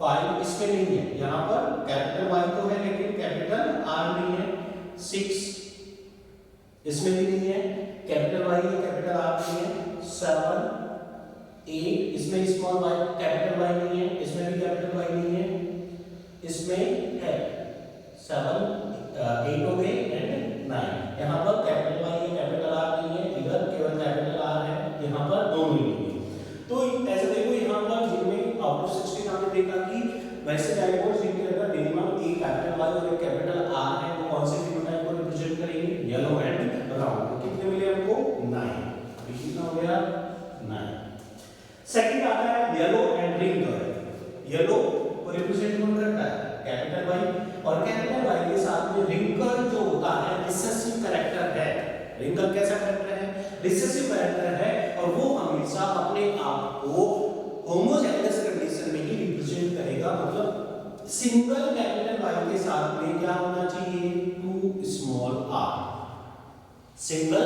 5 इसमें नहीं है, यहां पर कैपिटल वाई तो है लेकिन कैपिटल आर नहीं है। 6 इसमें भी नहीं है, कैपिटल वाई है कैपिटल आर नहीं है। 7 8 इसमें स्मॉल वाई कैपिटल वाई नहीं है, इसमें भी कैपिटल वाई नहीं है, इसमें है 7 8 हो गए एंड 9। यहां पर कैपिटल वाई है कैपिटल आर नहीं है, इधर केवल कैपिटल आर है, यहां पर दोनों ही नहीं है। तो ऐसे देखो यहां पर जिनमें आउट ऑफ 16 हमने देखा कि वैसे जाइगोट्स जिनके अंदर मिनिमम एक कैपिटल वाई और एक कैपिटल आर है वो कौन से फिनोटाइप को रिप्रेजेंट करेंगे, येलो एंड ब्राउन। तो कितने मिले हमको 9, अभी कितना हो गया 9। सेकंड आता है येलो एंड रिंकल। येलो को रिप्रेजेंट कौन करता है, कैपिटल वाई, और कैपिटल वाई के साथ में रिंकल जो होता है रिसेसिव कैरेक्टर है। रिंकल कैसा कैरेक्टर है, रिसेसिव कैरेक्टर है, और वो हमेशा अपने आप को होमोजेगस कंडीशन में ही रिप्रेजेंट करेगा। मतलब सिंगल कैपिटल वाई के साथ में क्या होना चाहिए, 2 small R. Single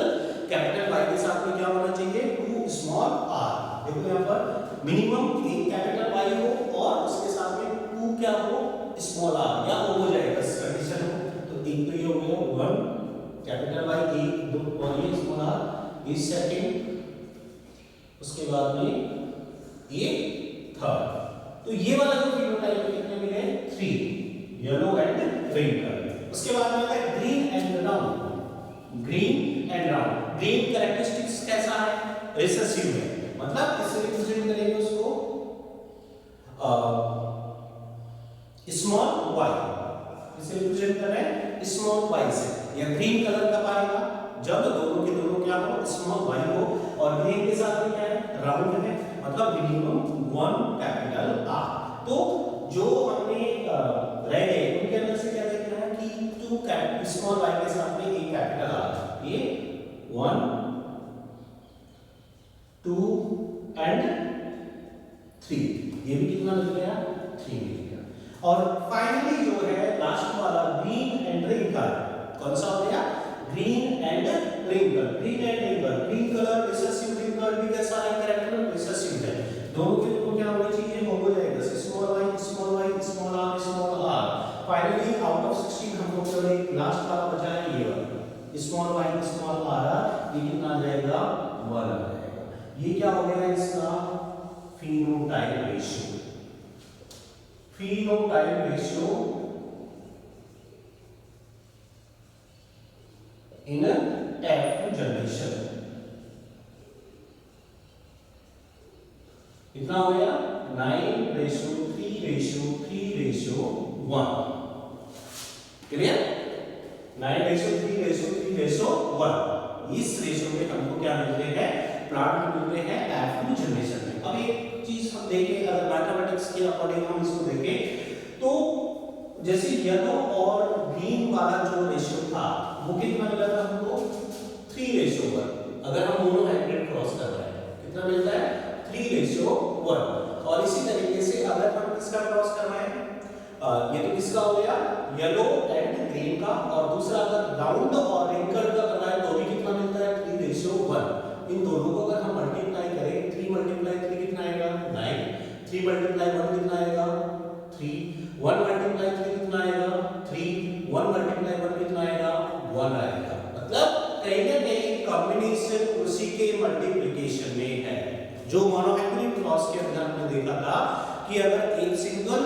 capital Y के साथ में क्या होना चाहिए, 2 स्मॉल आर। देखो यहाँ पर मिनिमम एक कैपिटल वाई हो और उसके साथ में 2 क्या हो, स्मॉल आर, या होमोजेगस कंडीशन हो। तो एक तो ये हो गया 1 कैपिटल वाई, एक 2 और ये स्मॉल आर, इस सेकंड, उसके बाद में ये थर्ड। तो ये वाला जो फिनोटाइप है कितने मिले 3, येलो एंड रिंकल। उसके बाद में आता है green and brown. Green and brown, green characteristics कैसा है, रिसेसिव है, मतलब किससे रिप्रेजेंट करेंगे उसको, स्मॉल वाई, इसे रिप्रेजेंट कर रहे हैं स्मॉल वाई से। या ग्रीन कलर कब आएगा, जब दोनों के दोनों क्या हो, स्मॉल वाई हो, और ग्रीन के साथ में क्या है, राउंड है, मतलब मिनिमम 1 कैपिटल आर। तो जो हमने रह गए उनके अंदर से क्या देखना है कि 2 स्मॉल वाई के साथ में एक कैपिटल आर, ये 1 2 एंड 3, ये भी कितना मिल गया 3 मिल गया। और फाइनली जो है लास्ट वाला ग्रीन एंड रिंकल, कौन सा हो गया, green and wrinkle. Green and wrinkle, green colour recessive, wrinkle भी कैसा है, कैरेक्टर रिसेसिव है। दोनों के दोनों क्या होने चाहिए, homozygous, small Y small R small R. Finally out of 16 हमको केवल एक लास्ट वाला बचा है, ये वाला स्मॉल वाई स्मॉल आर, ये कितना आ जाएगा 1 आ जाएगा। ये क्या हो गया इसका phenotype ratio. Phenotype ratio in F2 generation कितना हो गया 9:3:3:1। क्लियर, 9:3:3:1। इस रेशियो में हमको क्या मिलते हैं, प्लांट मिलते हैं F2 जनरेशन में। अब एक चीज हम देखें, अगर मैथमेटिक्स के अकॉर्डिंग हम इसको देखें तो जैसे येलो और ग्रीन वाला जो रेशियो था वो कितना मिला था हमको 3:1। अगर हम मोनोहाइब्रिड क्रॉस कर रहे हैं कितना मिलता है 3:1। और इसी तरीके से अगर हम किसका क्रॉस कर रहे हैं, ये तो किसका हो गया येलो एंड ग्रीन का, और दूसरा अगर राउंड और रिंकल का कर रहा है तो भी कितना मिलता है 3:1। इन दोनों को अगर हम मल्टीप्लाई करें 3 × 3 कितना आएगा 9, 3 × 1 कितना आएगा 3, 1 × 3 कितना आएगा 3, 1 × 1 कितना आएगा 1 आएगा। मतलब कहीं ना कहीं कॉम्बिनेशन उसी के मल्टीप्लिकेशन में है। जो मोनोहाइब्रिड क्रॉस के अंदर हमने देखा था कि अगर एक सिंगल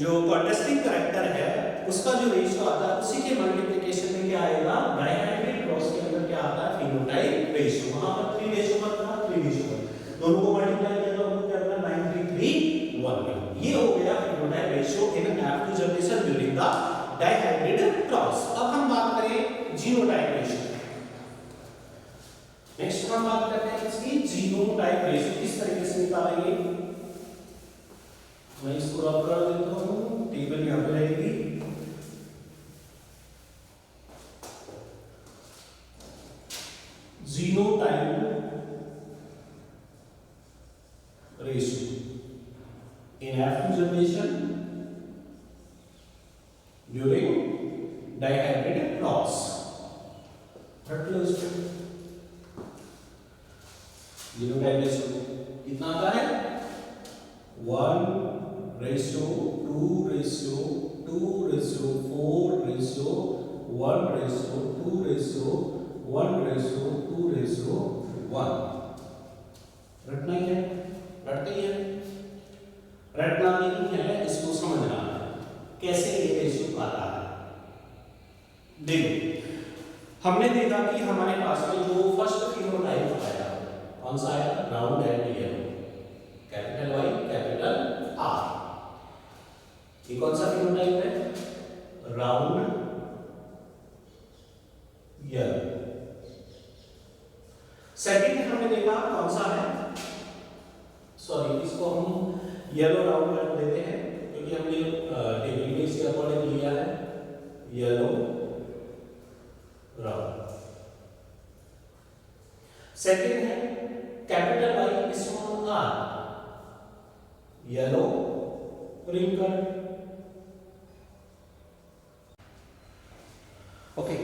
जो कॉन्ट्रास्टिंग कैरेक्टर है उसका जो रेशियो आता है उसी के मल्टीप्लिकेशन में क्या आएगा, डायहाइब्रिड क्रॉस के अंदर क्या आता है फिनोटाइप रेशियो। वहां पर 3:1 था, 3:1 दोनों को मल्टीप्लाई किया तो हमको क्या मिला 9:3:3:1। ये हो गया phenotype ratio in F2 generation during the dihybrid cross. अब हम बात करें जीनोटाइप रेशियो। नेक्स्ट हम बात करते हैं इसकी जीनोटाइप रेशियो किस तरीके से निकालेंगे। मैं इसको रब कर देता हूं, टेबल यहां पे रहेगी। Genotype ratio in F2 generation during dihybrid cross। रट लो इसको। जीनोटाइप रेशियो कितना आता है 1:2:4:1:2:1:1 रटना ही है, रटते ही है। रटना नहीं है, इसको समझना है कैसे ये रेशियो आता है। देखो हमने देखा कि हमारे पास में जो फर्स्ट फिनोटाइप आया कौन सा आया, round and yellow, capital Y capital R. ये कौन सा फिनोटाइप है, राउंड येलो। सेकंड हमने देखा कौन सा है, सॉरी इसको हम येलो राउंड कर देते हैं क्योंकि हमने टेबल में इसके अकॉर्डिंग लिया है येलो राउंड। सेकंड है capital Y small R, yellow wrinkle. Okay,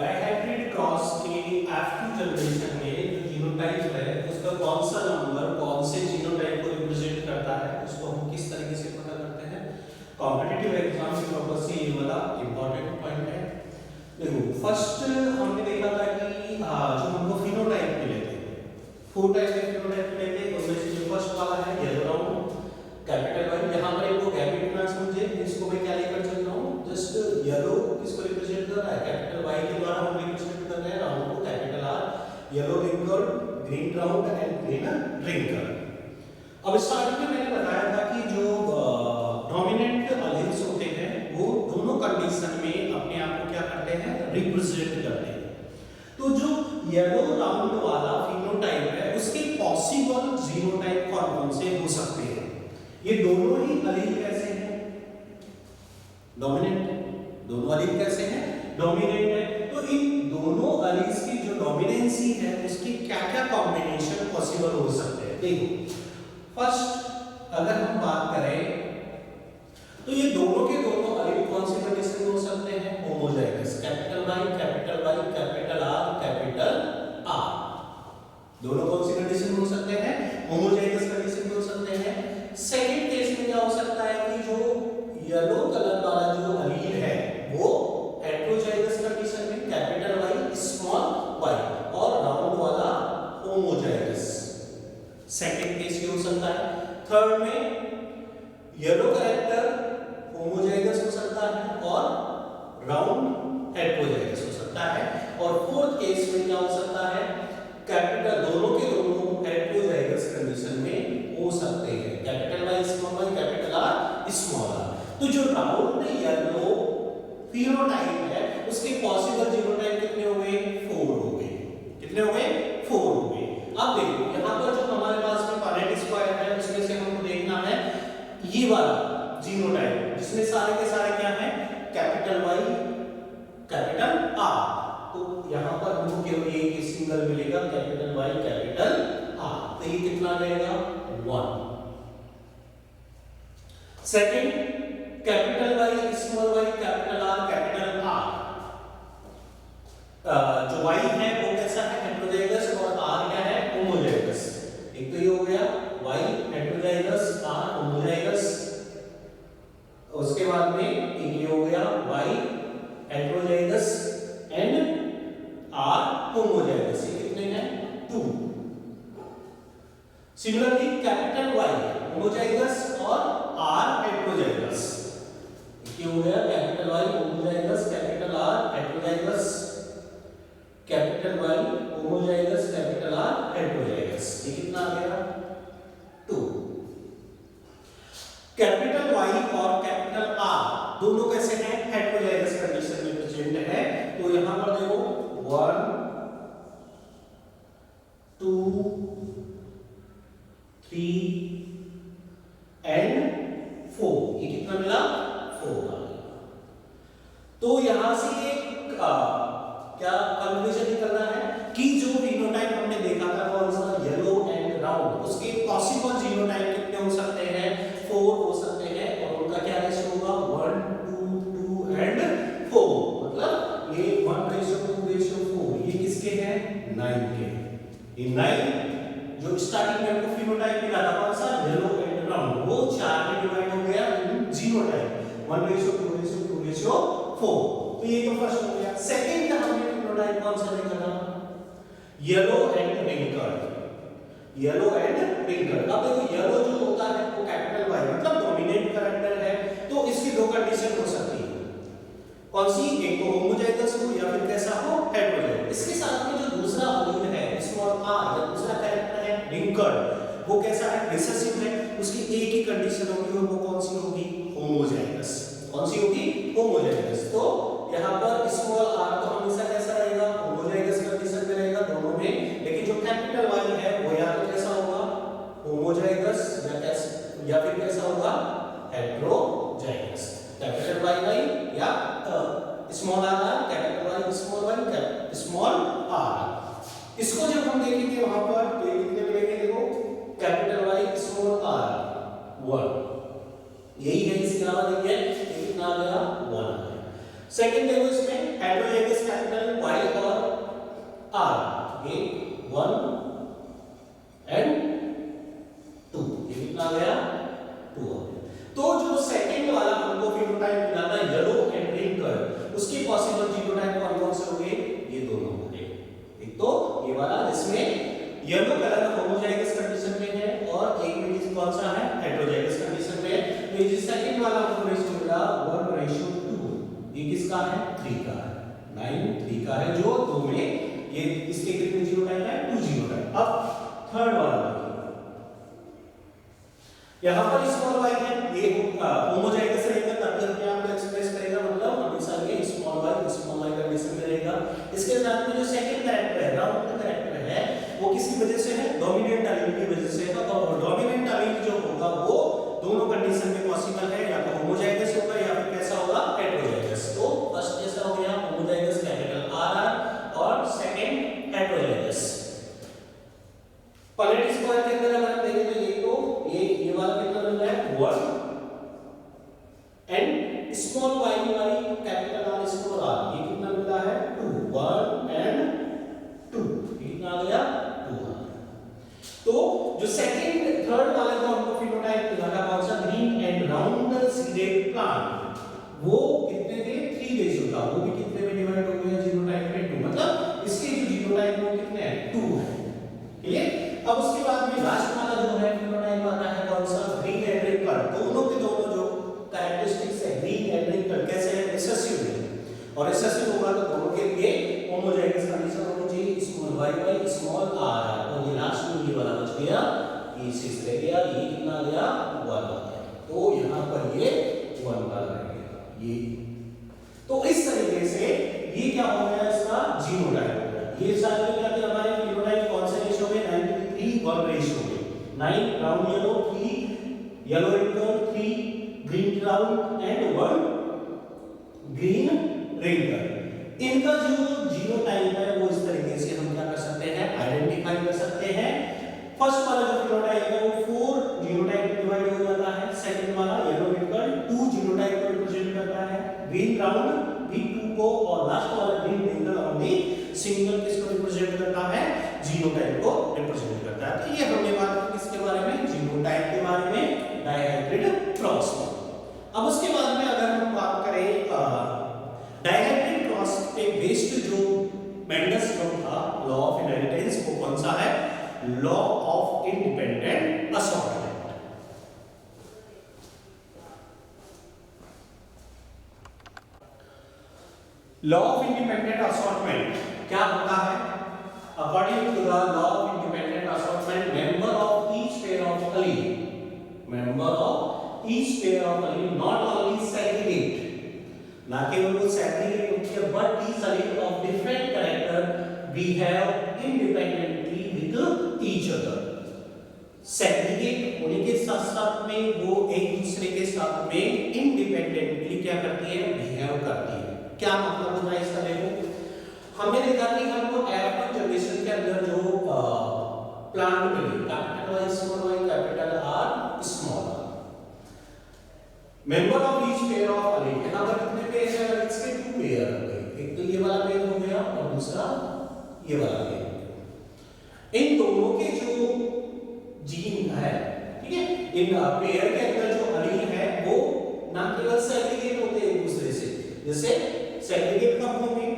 dihybrid cross के F2 जनरेशन में जो जीनोटाइप है उसका कौन सा नंबर कौन से जीनोटाइप को रिप्रेजेंट करता है, उसको हम किस तरीके से पता करते हैं। कॉम्पिटिटिव एग्जाम के पर्पस से ये वाला इंपॉर्टेंट पॉइंट है। देखो फर्स्ट हमने देखा था कि जो हमको फिनोटाइप मिले थे, 4 टाइप के फिनोटाइप मिले थे, उनमें से जो फर्स्ट वाला है येलो राउंड कैपिटल वाई। यहाँ पर इनको गैपिट ना समझे, इसको मैं क्या लेकर चल रहा हूँ, जस्ट येलो किसको रिप्रेजेंट कर रहा है, कैपिटल वाई के द्वारा हम रिप्रेजेंट कर रहे हैं राउंड को, capital R, yellow wrinkle, green round and green wrinkle. अब स्टार्टिंग में मैंने बताया था कि जो डोमिनेंट अलील्स होते हैं वो दोनों कंडीशन में अपने आप को क्या करते हैं, रिप्रेजेंट करते हैं। तो जो येलो राउंड वाला फिनोटाइप है उसके पॉसिबल जीनोटाइप कौन-कौन से हो सकते हैं। ये दोनों ही अलील कैसे हैं, डोमिनेंट है। दोनों अलील कैसे हैं, डोमिनेंट है। तो इन दोनों अलील्स की जो डोमिनेंसी है उसकी क्या-क्या कॉम्बिनेशन पॉसिबल हो सकते हैं। देखो फर्स्ट अगर हम बात करें तो ये दोनों के दोनों अलील कौन से कंडीशन में हो सकते हैं, homozygous, capital Y capital R capital R. दोनों कौन सी कंडीशन में हो सकते हैं, होमोजाइगस कंडीशन में हो सकते हैं। सेकंड केस में क्या हो सकता है कि जो येलो कलर वाला जो अलील है वो हेटेरोजाइगस कंडीशन में, कैपिटल वाई स्मॉल वाई, और राउंड वाला होमोजाइगस। सेकंड केस ये हो सकता है। थर्ड में येलो कैरेक्टर होमोजाइगस हो सकता है और राउंड हेटेरोजाइगस हो सकता है। और फोर्थ केस में क्या हो सकता है, कैपिटल दोनों के दोनों हेटेरोजाइगस कंडीशन में हो सकते हैं, capital Y small Y capital R small R. तो जो राउंड येलो फिनोटाइप है उसके पॉसिबल जीनोटाइप कितने हो गए, 4 हो गए। कितने हो गए, 4 हो गए। अब देखो यहां पर जो हमारे पास में पनेट स्क्वायर है उसमें से हमको देखना है ये वाला जीनोटाइप जिसमें सारे के सारे क्या है, कैपिटल वाई कैपिटल आर। तो यहां पर हमको केवल एक सिंगल मिलेगा, कैपिटल वाई कैपिटल आर। तो ये कितना रहेगा, 1। Second capital Y small Y capital R जो वाई है वो कैसा है, हेटेरोजाइगस, और आर क्या है, होमोजाइगस। एक तो ये हो गया वाई हेटेरोजाइगस आर होमोजाइगस। उसके बाद में एक ये हो गया Y heterozygous and R homozygous. ये कितने हैं, 2। सिमिलरली कैपिटल वाई होमोजाइगस और आर हेटेरोजाइगस। ये हो गया capital Y homozygous capital R heterozygous, capital Y homozygous capital R heterozygous. ये कितना आ गया, 2। कैपिटल वाई और कैपिटल आर दोनों कैसे हैं, हेटेरोजाइगस कंडीशन में प्रेजेंट है। तो यहां पर 9 के। ये 9 जो स्टार्टिंग में आपको फिनोटाइप मिला था कौन सा, येलो एंड ब्राउन, वो 4 में डिवाइड हो गया जीनोटाइप 1:2:4। तो ये तो फर्स्ट हो गया। सेकंड हमने फिनोटाइप कौन सा देखा था, yellow and wrinkled. Yellow and wrinkled. अब देखो येलो जो होता है वो कैपिटल वाई मतलब डोमिनेंट कैरेक्टर है, तो इसकी दो कंडीशन हो सकती है, कौन सी, एक तो होमोजाइगस हो या फिर कैसा हो, हेटेरोजाइगस। इसके साथ में जो दूसरा अलील है स्मॉल आर या दूसरा कैरेक्टर है रिंकल्ड, वो कैसा है, रिसेसिव है, उसकी एक ही कंडीशन होगी और वो कौन सी होगी, होमोजाइगस। कौन सी होगी, होमोजाइगस। तो यहाँ पर स्मॉल आर तो हमेशा कैसा रहेगा, होमोजाइगस कंडीशन में रहेगा दोनों में, लेकिन जो कैपिटल वाई है वो या तो कैसा होगा, होमोजाइगस या फिर कैसा होगा, हेटेरोजाइगस। कैपिटल वाई वाई या small R capital Y small R. इसको जब हम देखेंगे वहां पर तो ये कितने मिलेंगे, देखो कैपिटल वाई स्मॉल आर 1, यही है। इसके अलावा देखिए कितना आ गया, 1 आ गया। सेकंड देखो इसमें हेटेरोजाइगस कैपिटल वाई और आर, ये 1 एंड 2, ये कितना आ गया, 2 आ गया। तो जो सेकंड वाला हमको फिनोटाइप मिला था येलो एंड रिंकल्ड, उसकी पॉसिबल जीनोटाइप कौन से होंगे, ये दोनों होंगे। एक तो ये वाला जिसमें येलो कलर होमोजाइगस कंडीशन में है और एक में कौन सा है, हेटेरोजाइगस कंडीशन में है। तो ये सेकंड वाला हमको रेशियो मिला 1:2, ये किसका है, 3 का है, 9 3 का है, जो दो में ये इसके कितने जीनोटाइप है, 2 जीनोटाइप। अब थर्ड वाला यहाँ पर स्मॉल वाई है, ये होमोजाइगस रहेगा तभी अपने आप को एक्सप्रेस करेगा, मतलब हमेशा ये स्मॉल वाई कंडीशन में रहेगा। इसके साथ में जो सेकंड कैरेक्टर है, राउंड कैरेक्टर है, वो किसकी वजह से है, डोमिनेंट एलील की वजह से है। तो डोमिनेंट एलील जो होगा वो दोनों कंडीशन में पॉसिबल है, या तो होमोजाइगस होगा या फिर कैसा होगा, हेटेरोजाइगस। तो फर्स्ट कैसा हो गया, होमोजाइगस कैपिटल आर और सेकंड हेटेरोजाइगस। पॉलिट स्क्वायर के अंदर अगर हम देखें तो ये वाला कितना मिल रहा है, 1 and small Y capital R small R, ये कितना मिल रहा है, 2 1 एंड 2, कितना आ गया, 2 आ गया। तो जो सेकंड थर्ड वाला जो हमको फिनोटाइप मिला था कौन सा, green and round seeded plant, वो कितने थे, 3 रेशियो था, वो भी कितने में डिवाइड हो गया, जीनोटाइप में 2, मतलब इसके जो जीनोटाइप वो कितने हैं, 2 है। क्लियर। अब उसके बाद में लास्ट वाला जो है फिनोटाइप आता है कौन सा, ग्रीन एंड रिंकल्ड। दोनों के दोनों जो कैरेक्टरिस्टिक्स है ग्रीन एंड रिंकल्ड कैसे है, रिसेसिव है, और रिसेसिव होगा तो दोनों के लिए होमोजाइगस कंडीशन होनी चाहिए, small Y by small R, और ये लास्ट में ये वाला बच गया, ये 6 रह गया, ये कितना आ गया, 1 आ गया। तो यहां पर ये 1 वाला रह गया ये। तो इस तरीके से ये क्या हो गया, इसका जीनोटाइप हो गया। ये सारे क्या थे हमारे फिनोटाइप कौन से रेशियो में, 9:3 रेशियो में, 9 brown yellow, 3 yellow wrinkled, 3 green round and 1 green wrinkled. इनका जो जीनोटाइप है वो इस तरीके से हम क्या कर सकते हैं, आइडेंटिफाई कर सकते हैं। फर्स्ट वाला जो फिनोटाइप है वो 4 जीनोटाइप में डिवाइड हो जाता है, सेकंड वाला येलो रिंकल्ड 2 जीनोटाइप को रिप्रेजेंट करता है, ग्रीन राउंड भी 2 को, और लास्ट वाला ग्रीन रिंकल्ड ओनली सिंगल किसको रिप्रेजेंट करता है, जीनोटाइप को रिप्रेजेंट करता है। तो ये हमने बात की किसके बारे में, जीनोटाइप के बारे में, डायहाइब्रिड क्रॉस में। अब उसके बाद में अगर हम बात करें डायहाइब्रिड क्रॉस पे बेस्ड जो मेंडल्स लॉ था, लॉ ऑफ इनहेरिटेंस, वो कौन सा है, law of independent assortment. Law of independent assortment क्या होता है, according to the law of independent assortment, member of each pair of allele not only segregate, ना केवल वो segregate होती है, but these allele of different character behave independently with each other। segregate होने के साथ साथ में वो एक दूसरे के साथ में independently क्या करती है, behave करती है। क्या मतलब होता है इसका, देखो हमने देखा कि हमको F1 जनरेशन के अंदर जो प्लांट मिले, capital Y small Y capital R small R, member of each pair of allele, यहां पर कितने पेयर है, इसके 2 पेयर हो गए, एक तो ये वाला पेयर हो गया और दूसरा ये वाला पेयर। इन पेयर के अंदर जो अलील है वो ना केवल सेग्रीगेट होते हैं एक दूसरे से, जैसे सेग्रीगेट कब होंगे,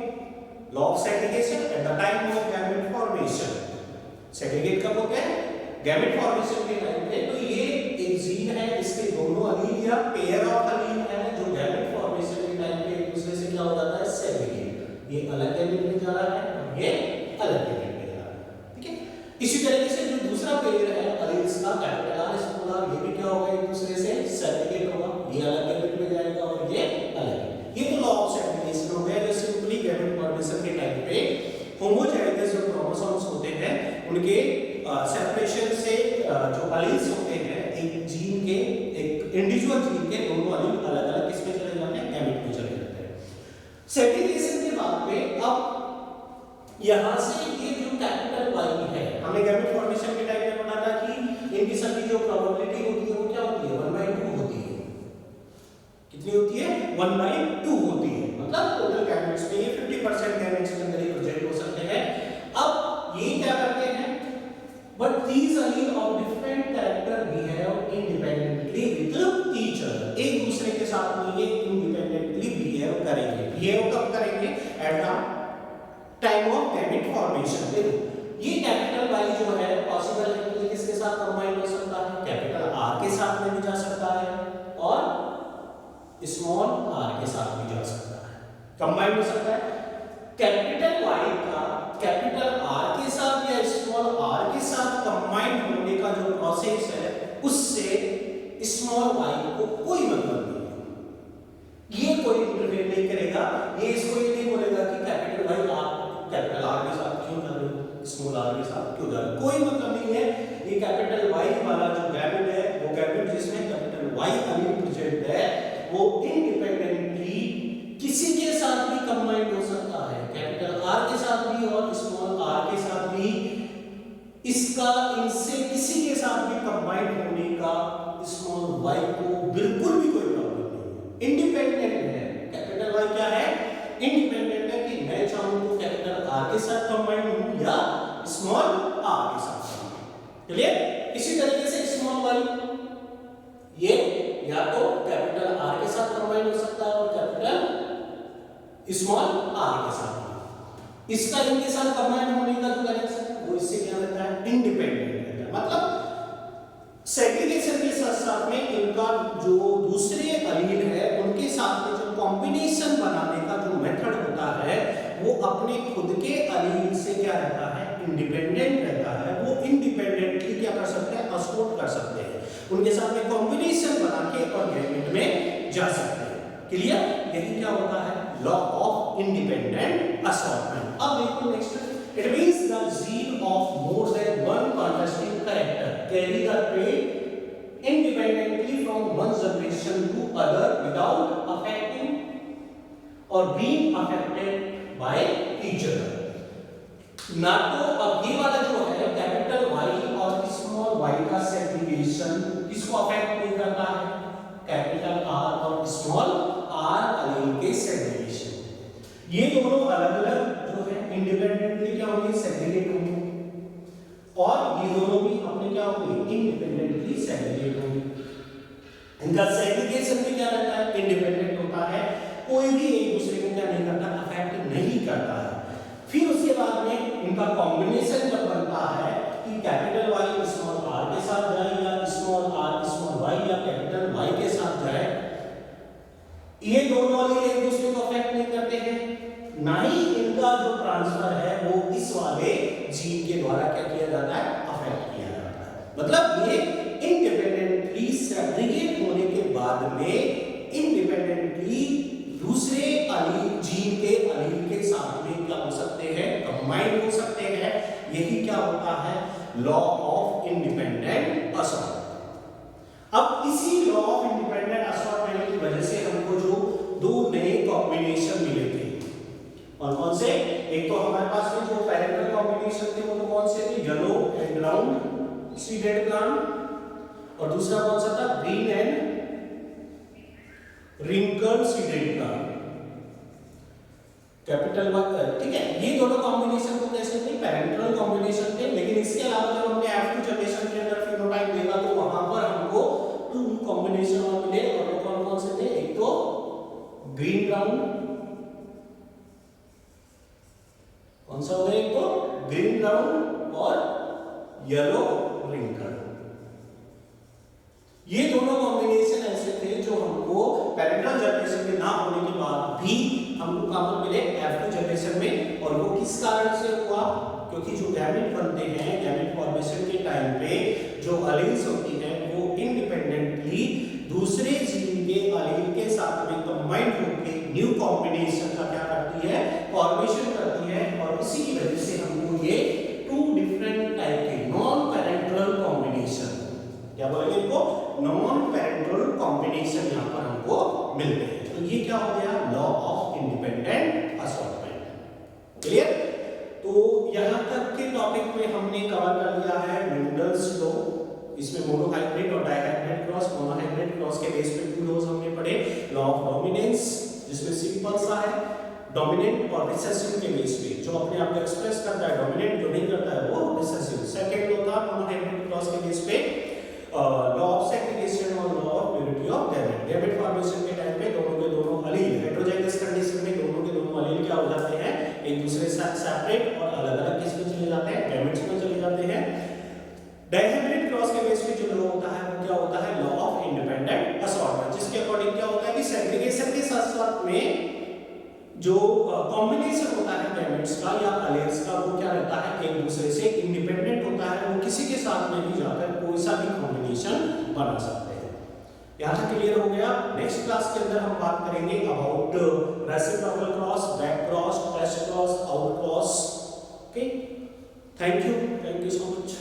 law of segregation at the time of gamete formation. Segregate कब होते हैं, गैमेट फॉर्मेशन के टाइम पे। तो ये एक जीन है, इसके दोनों अलील या पेयर ऑफ अलील है जो गैमेट फॉर्मेशन के टाइम पे एक दूसरे से क्या हो जाता है, सेग्रीगेट। ये अलग गैमेट में जा रहा है और ये अलग गैमेट में जा रहा है, ठीक है। इसी तरीके से जो दूसरा पेयर है अलील्स का, कैपिटल आर स्मॉल आर, ये भी क्या होगा, एक दूसरे से सेग्रीगेट होगा, ये अलग गैमेट में जाएगा और ये अलग। ये तो लॉ ऑफ सेग्रीगेशन हो गया, जो सिंपली गैमेट फॉर्मेशन के टाइम पे होमोजाइगस जो क्रोमोसोम्स होते हैं उनके सेपरेशन से जो अलील्स होते हैं एक जीन के, एक इंडिविजुअल जीन के दोनों अलील अलग अलग किसमें चले जाते हैं, गैमेट में चले जाते हैं। सेग्रीगेशन के बाद में अब यहां से ये जो कैपिटल वाई है, हमें गैमेट फॉर्मेशन के टाइम में पता था कि इनकी सबकी जो प्रोबेबिलिटी होती है वो क्या होती है, 1/2 होती है। कितनी होती है, 1/2 होती है। मतलब टोटल गैमेट्स में ये 50% गैमेट्स के अंदर ही प्रेजेंट हो सकते हैं। अब ये क्या करते हैं, but these allele of different character behave independently with each other, एक दूसरे के साथ में ये independently behave करेंगे। behave कब करेंगे, at the time of gamete formation। देखो ये कैपिटल वाई जो है पॉसिबल है कि किसके साथ कंबाइन हो सकता है, कैपिटल आर के साथ में भी जा सकता है और स्मॉल आर के साथ भी जा सकता है, कंबाइन हो सकता है। कैपिटल वाई का कैपिटल आर के साथ या स्मॉल आर के साथ कंबाइन होने का जो प्रोसेस है उससे स्मॉल वाई को कोई मतलब नहीं है, ये कोई इंटरफेयर नहीं करेगा। ये इसको ये नहीं बोलेगा कि कैपिटल वाई आप कैपिटल आर के साथ क्यों जा रहे हो, स्मॉल आर के साथ क्यों जा रहे हो, कोई मतलब नहीं है। ये कैपिटल वाई वाला जो गैमेट है, वो गैमेट जिसमें कैपिटल वाई अलील प्रेजेंट है, वो इंडिपेंडेंटली किसी के साथ भी कंबाइन हो सकता है, कैपिटल आर के साथ भी और स्मॉल आर के साथ भी। इसका इनसे किसी के साथ भी कंबाइन होने का स्मॉल वाई को बिल्कुल भी कोई प्रॉब्लम नहीं है, इंडिपेंडेंट है। कैपिटल वाई क्या है, इंडिपेंडेंट है कि मैं चाहूं तो कैपिटल आर के साथ कंबाइन हूं या स्मॉल आर के साथ। क्लियर। इसी तरीके से स्मॉल वाई ये या तो कैपिटल आर के साथ कंबाइन हो सकता है और कैपिटल स्मॉल आर के साथ। इसका इनके साथ कंबाइन होने का जो कनेक्शन है वो इससे क्या रहता है, इंडिपेंडेंट रहता है। मतलब सेग्रीगेशन के साथ साथ में इनका जो दूसरे अलील है उनके साथ में जो कॉम्बिनेशन बनाने का जो मेथड होता है वो अपने खुद के अलील से क्या रहता है, इंडिपेंडेंट रहता है। वो इंडिपेंडेंटली क्या कर सकते हैं, असोर्ट कर सकते हैं, उनके साथ में कॉम्बिनेशन बना के और गैमेट में जा सकते हैं। क्लियर। यही क्या होता है, लॉ ऑफ इंडिपेंडेंट असॉर्टमेंट। अब देखो next, it means the gene of more than one contrasting character carry the trait independently from one generation to other without affecting or being affected by each other. ना तो अब ये वाला जो है capital Y और स्मॉल वाई का segregation किसको अफेक्ट नहीं करता है, कैपिटल आर और स्मॉल आर अलील के सेग्रीगेशन। ये दोनों अलग अलग जो है इंडिपेंडेंटली क्या होंगे, सेग्रीगेट होंगे और ये दोनों भी अपने क्या होंगे, इंडिपेंडेंटली सेग्रीगेट होंगे। इनका सेग्रीगेशन भी क्या रहता है, इंडिपेंडेंट होता है, कोई भी एक दूसरे को क्या नहीं करता, अफेक्ट नहीं करता है। फिर उसके बाद में इनका कॉम्बिनेशन जब बनता है कि कैपिटल वाई स्मॉल आर के साथ जाए या स्मॉल आर स्मॉल वाई या कैपिटल वाई के साथ जाए, ये दोनों अलील एक दूसरे को अफेक्ट नहीं करते हैं, ना ही इनका जो ट्रांसफर है वो इस वाले जीन के द्वारा क्या किया जाता है, अफेक्ट किया जाता है। मतलब ये इंडिपेंडेंटली सेग्रीगेट होने के बाद में इंडिपेंडेंटली दूसरे अलील जीन के अलील के साथ में क्या हो सकते हैं, कंबाइन हो सकते हैं। यही क्या होता है, लॉ ऑफ इंडिपेंडेंट असॉर्टमेंट। अब इसी लॉ ऑफ इंडिपेंडेंट असॉर्टमेंट की वजह से हमको जो दो नए कॉम्बिनेशन मिले थे, और कौन से, एक तो हमारे पास में जो पैरेंटल कॉम्बिनेशन थे वो तो कौन से थे, yellow and brown seeded plant, और दूसरा कौन सा था, green and wrinkled seeded plant, capital work. ठीक है, ये दोनों कॉम्बिनेशन तो कैसे थे, पैरेंटल कॉम्बिनेशन थे। लेकिन इसके अलावा जब हमने F2 जनरेशन के अंदर फिनोटाइप देखा तो वहां पर हमको कॉम्बिनेशन और मिले, और वो कौन कौन से थे? एक तो ग्रीन ब्राउन, कौन सा हो गया? एक तो ग्रीन ब्राउन और येलो रिंकल। ये दोनों कॉम्बिनेशन ऐसे थे जो हमको पैरेंटल जनरेशन में ना होने के बाद भी हमको कॉमन मिले F2 जनरेशन में। और वो किस कारण से हुआ? क्योंकि जो गैमेट बनते हैं, गैमेट फॉर्मेशन के टाइम पे जो एलील्स होती है वो इंडिपेंडेंटली दूसरे जीन के एलील के साथ में कंबाइंड होकर न्यू कॉम्बिनेशन का क्या करती है? फॉर्मेशन करती है। और इसी की वजह से हमको ये टू डिफरेंट टाइप के नॉन पैरेंटल कॉम्बिनेशन, क्या बोलेंगे इनको? नॉन पैरेंटल कॉम्बिनेशन यहाँ पर हमको मिलते हैं। तो ये क्या हो गया? Law of independent assortment. Clear? तो यहाँ तक के टॉपिक में हमने कवर कर लिया है मेंडल्स लॉ। इसमें मोनोहाइब्रिड और डाइहाइब्रिड क्रॉस, मोनोहाइब्रिड क्रॉस के बेस पे 2 लॉज हमने पढ़े। लॉ ऑफ डोमिनेंस, जिसमें सिंपल सा है, डोमिनेंट और रिसेसिव के बेस पे जो अपने आप को एक्सप्रेस करता है डोमिनेंट, जो नहीं करता है वो रिसेसिव। सेकंड लॉ था मोनोहाइब्रिड क्रॉस के बेस पे लॉ ऑफ सेग्रीगेशन और law of purity of gamete. Gamete formation के टाइम पे दोनों के दोनों एलील हेटेरोजाइगस कंडीशन में दोनों के दोनों एलील क्या हो जाते हैं? एक दूसरे से सेपरेट और अलग-अलग किस में चले जाते हैं? गैमेट्स में चले जाते हैं। डाइहाइब्रिड क्रॉस के बेस पे जो लॉ होता है वो क्या होता है? लॉ ऑफ इंडिपेंडेंट असॉर्टमेंट, जिसके अकॉर्डिंग क्या होता है कि सेग्रीगेशन के साथ-साथ में जो कॉम्बिनेशन होता है गैमेट्स का या एलील्स का वो क्या रहता है? एक दूसरे से इंडिपेंडेंट होता है। वो किसी के साथ में भी जाकर कोई सा भी कॉम्बिनेशन बना सकते हैं। यहाँ तक क्लियर हो गया? नेक्स्ट क्लास के अंदर हम बात करेंगे about reciprocal cross, back cross, test cross, out cross. Okay, thank you so much.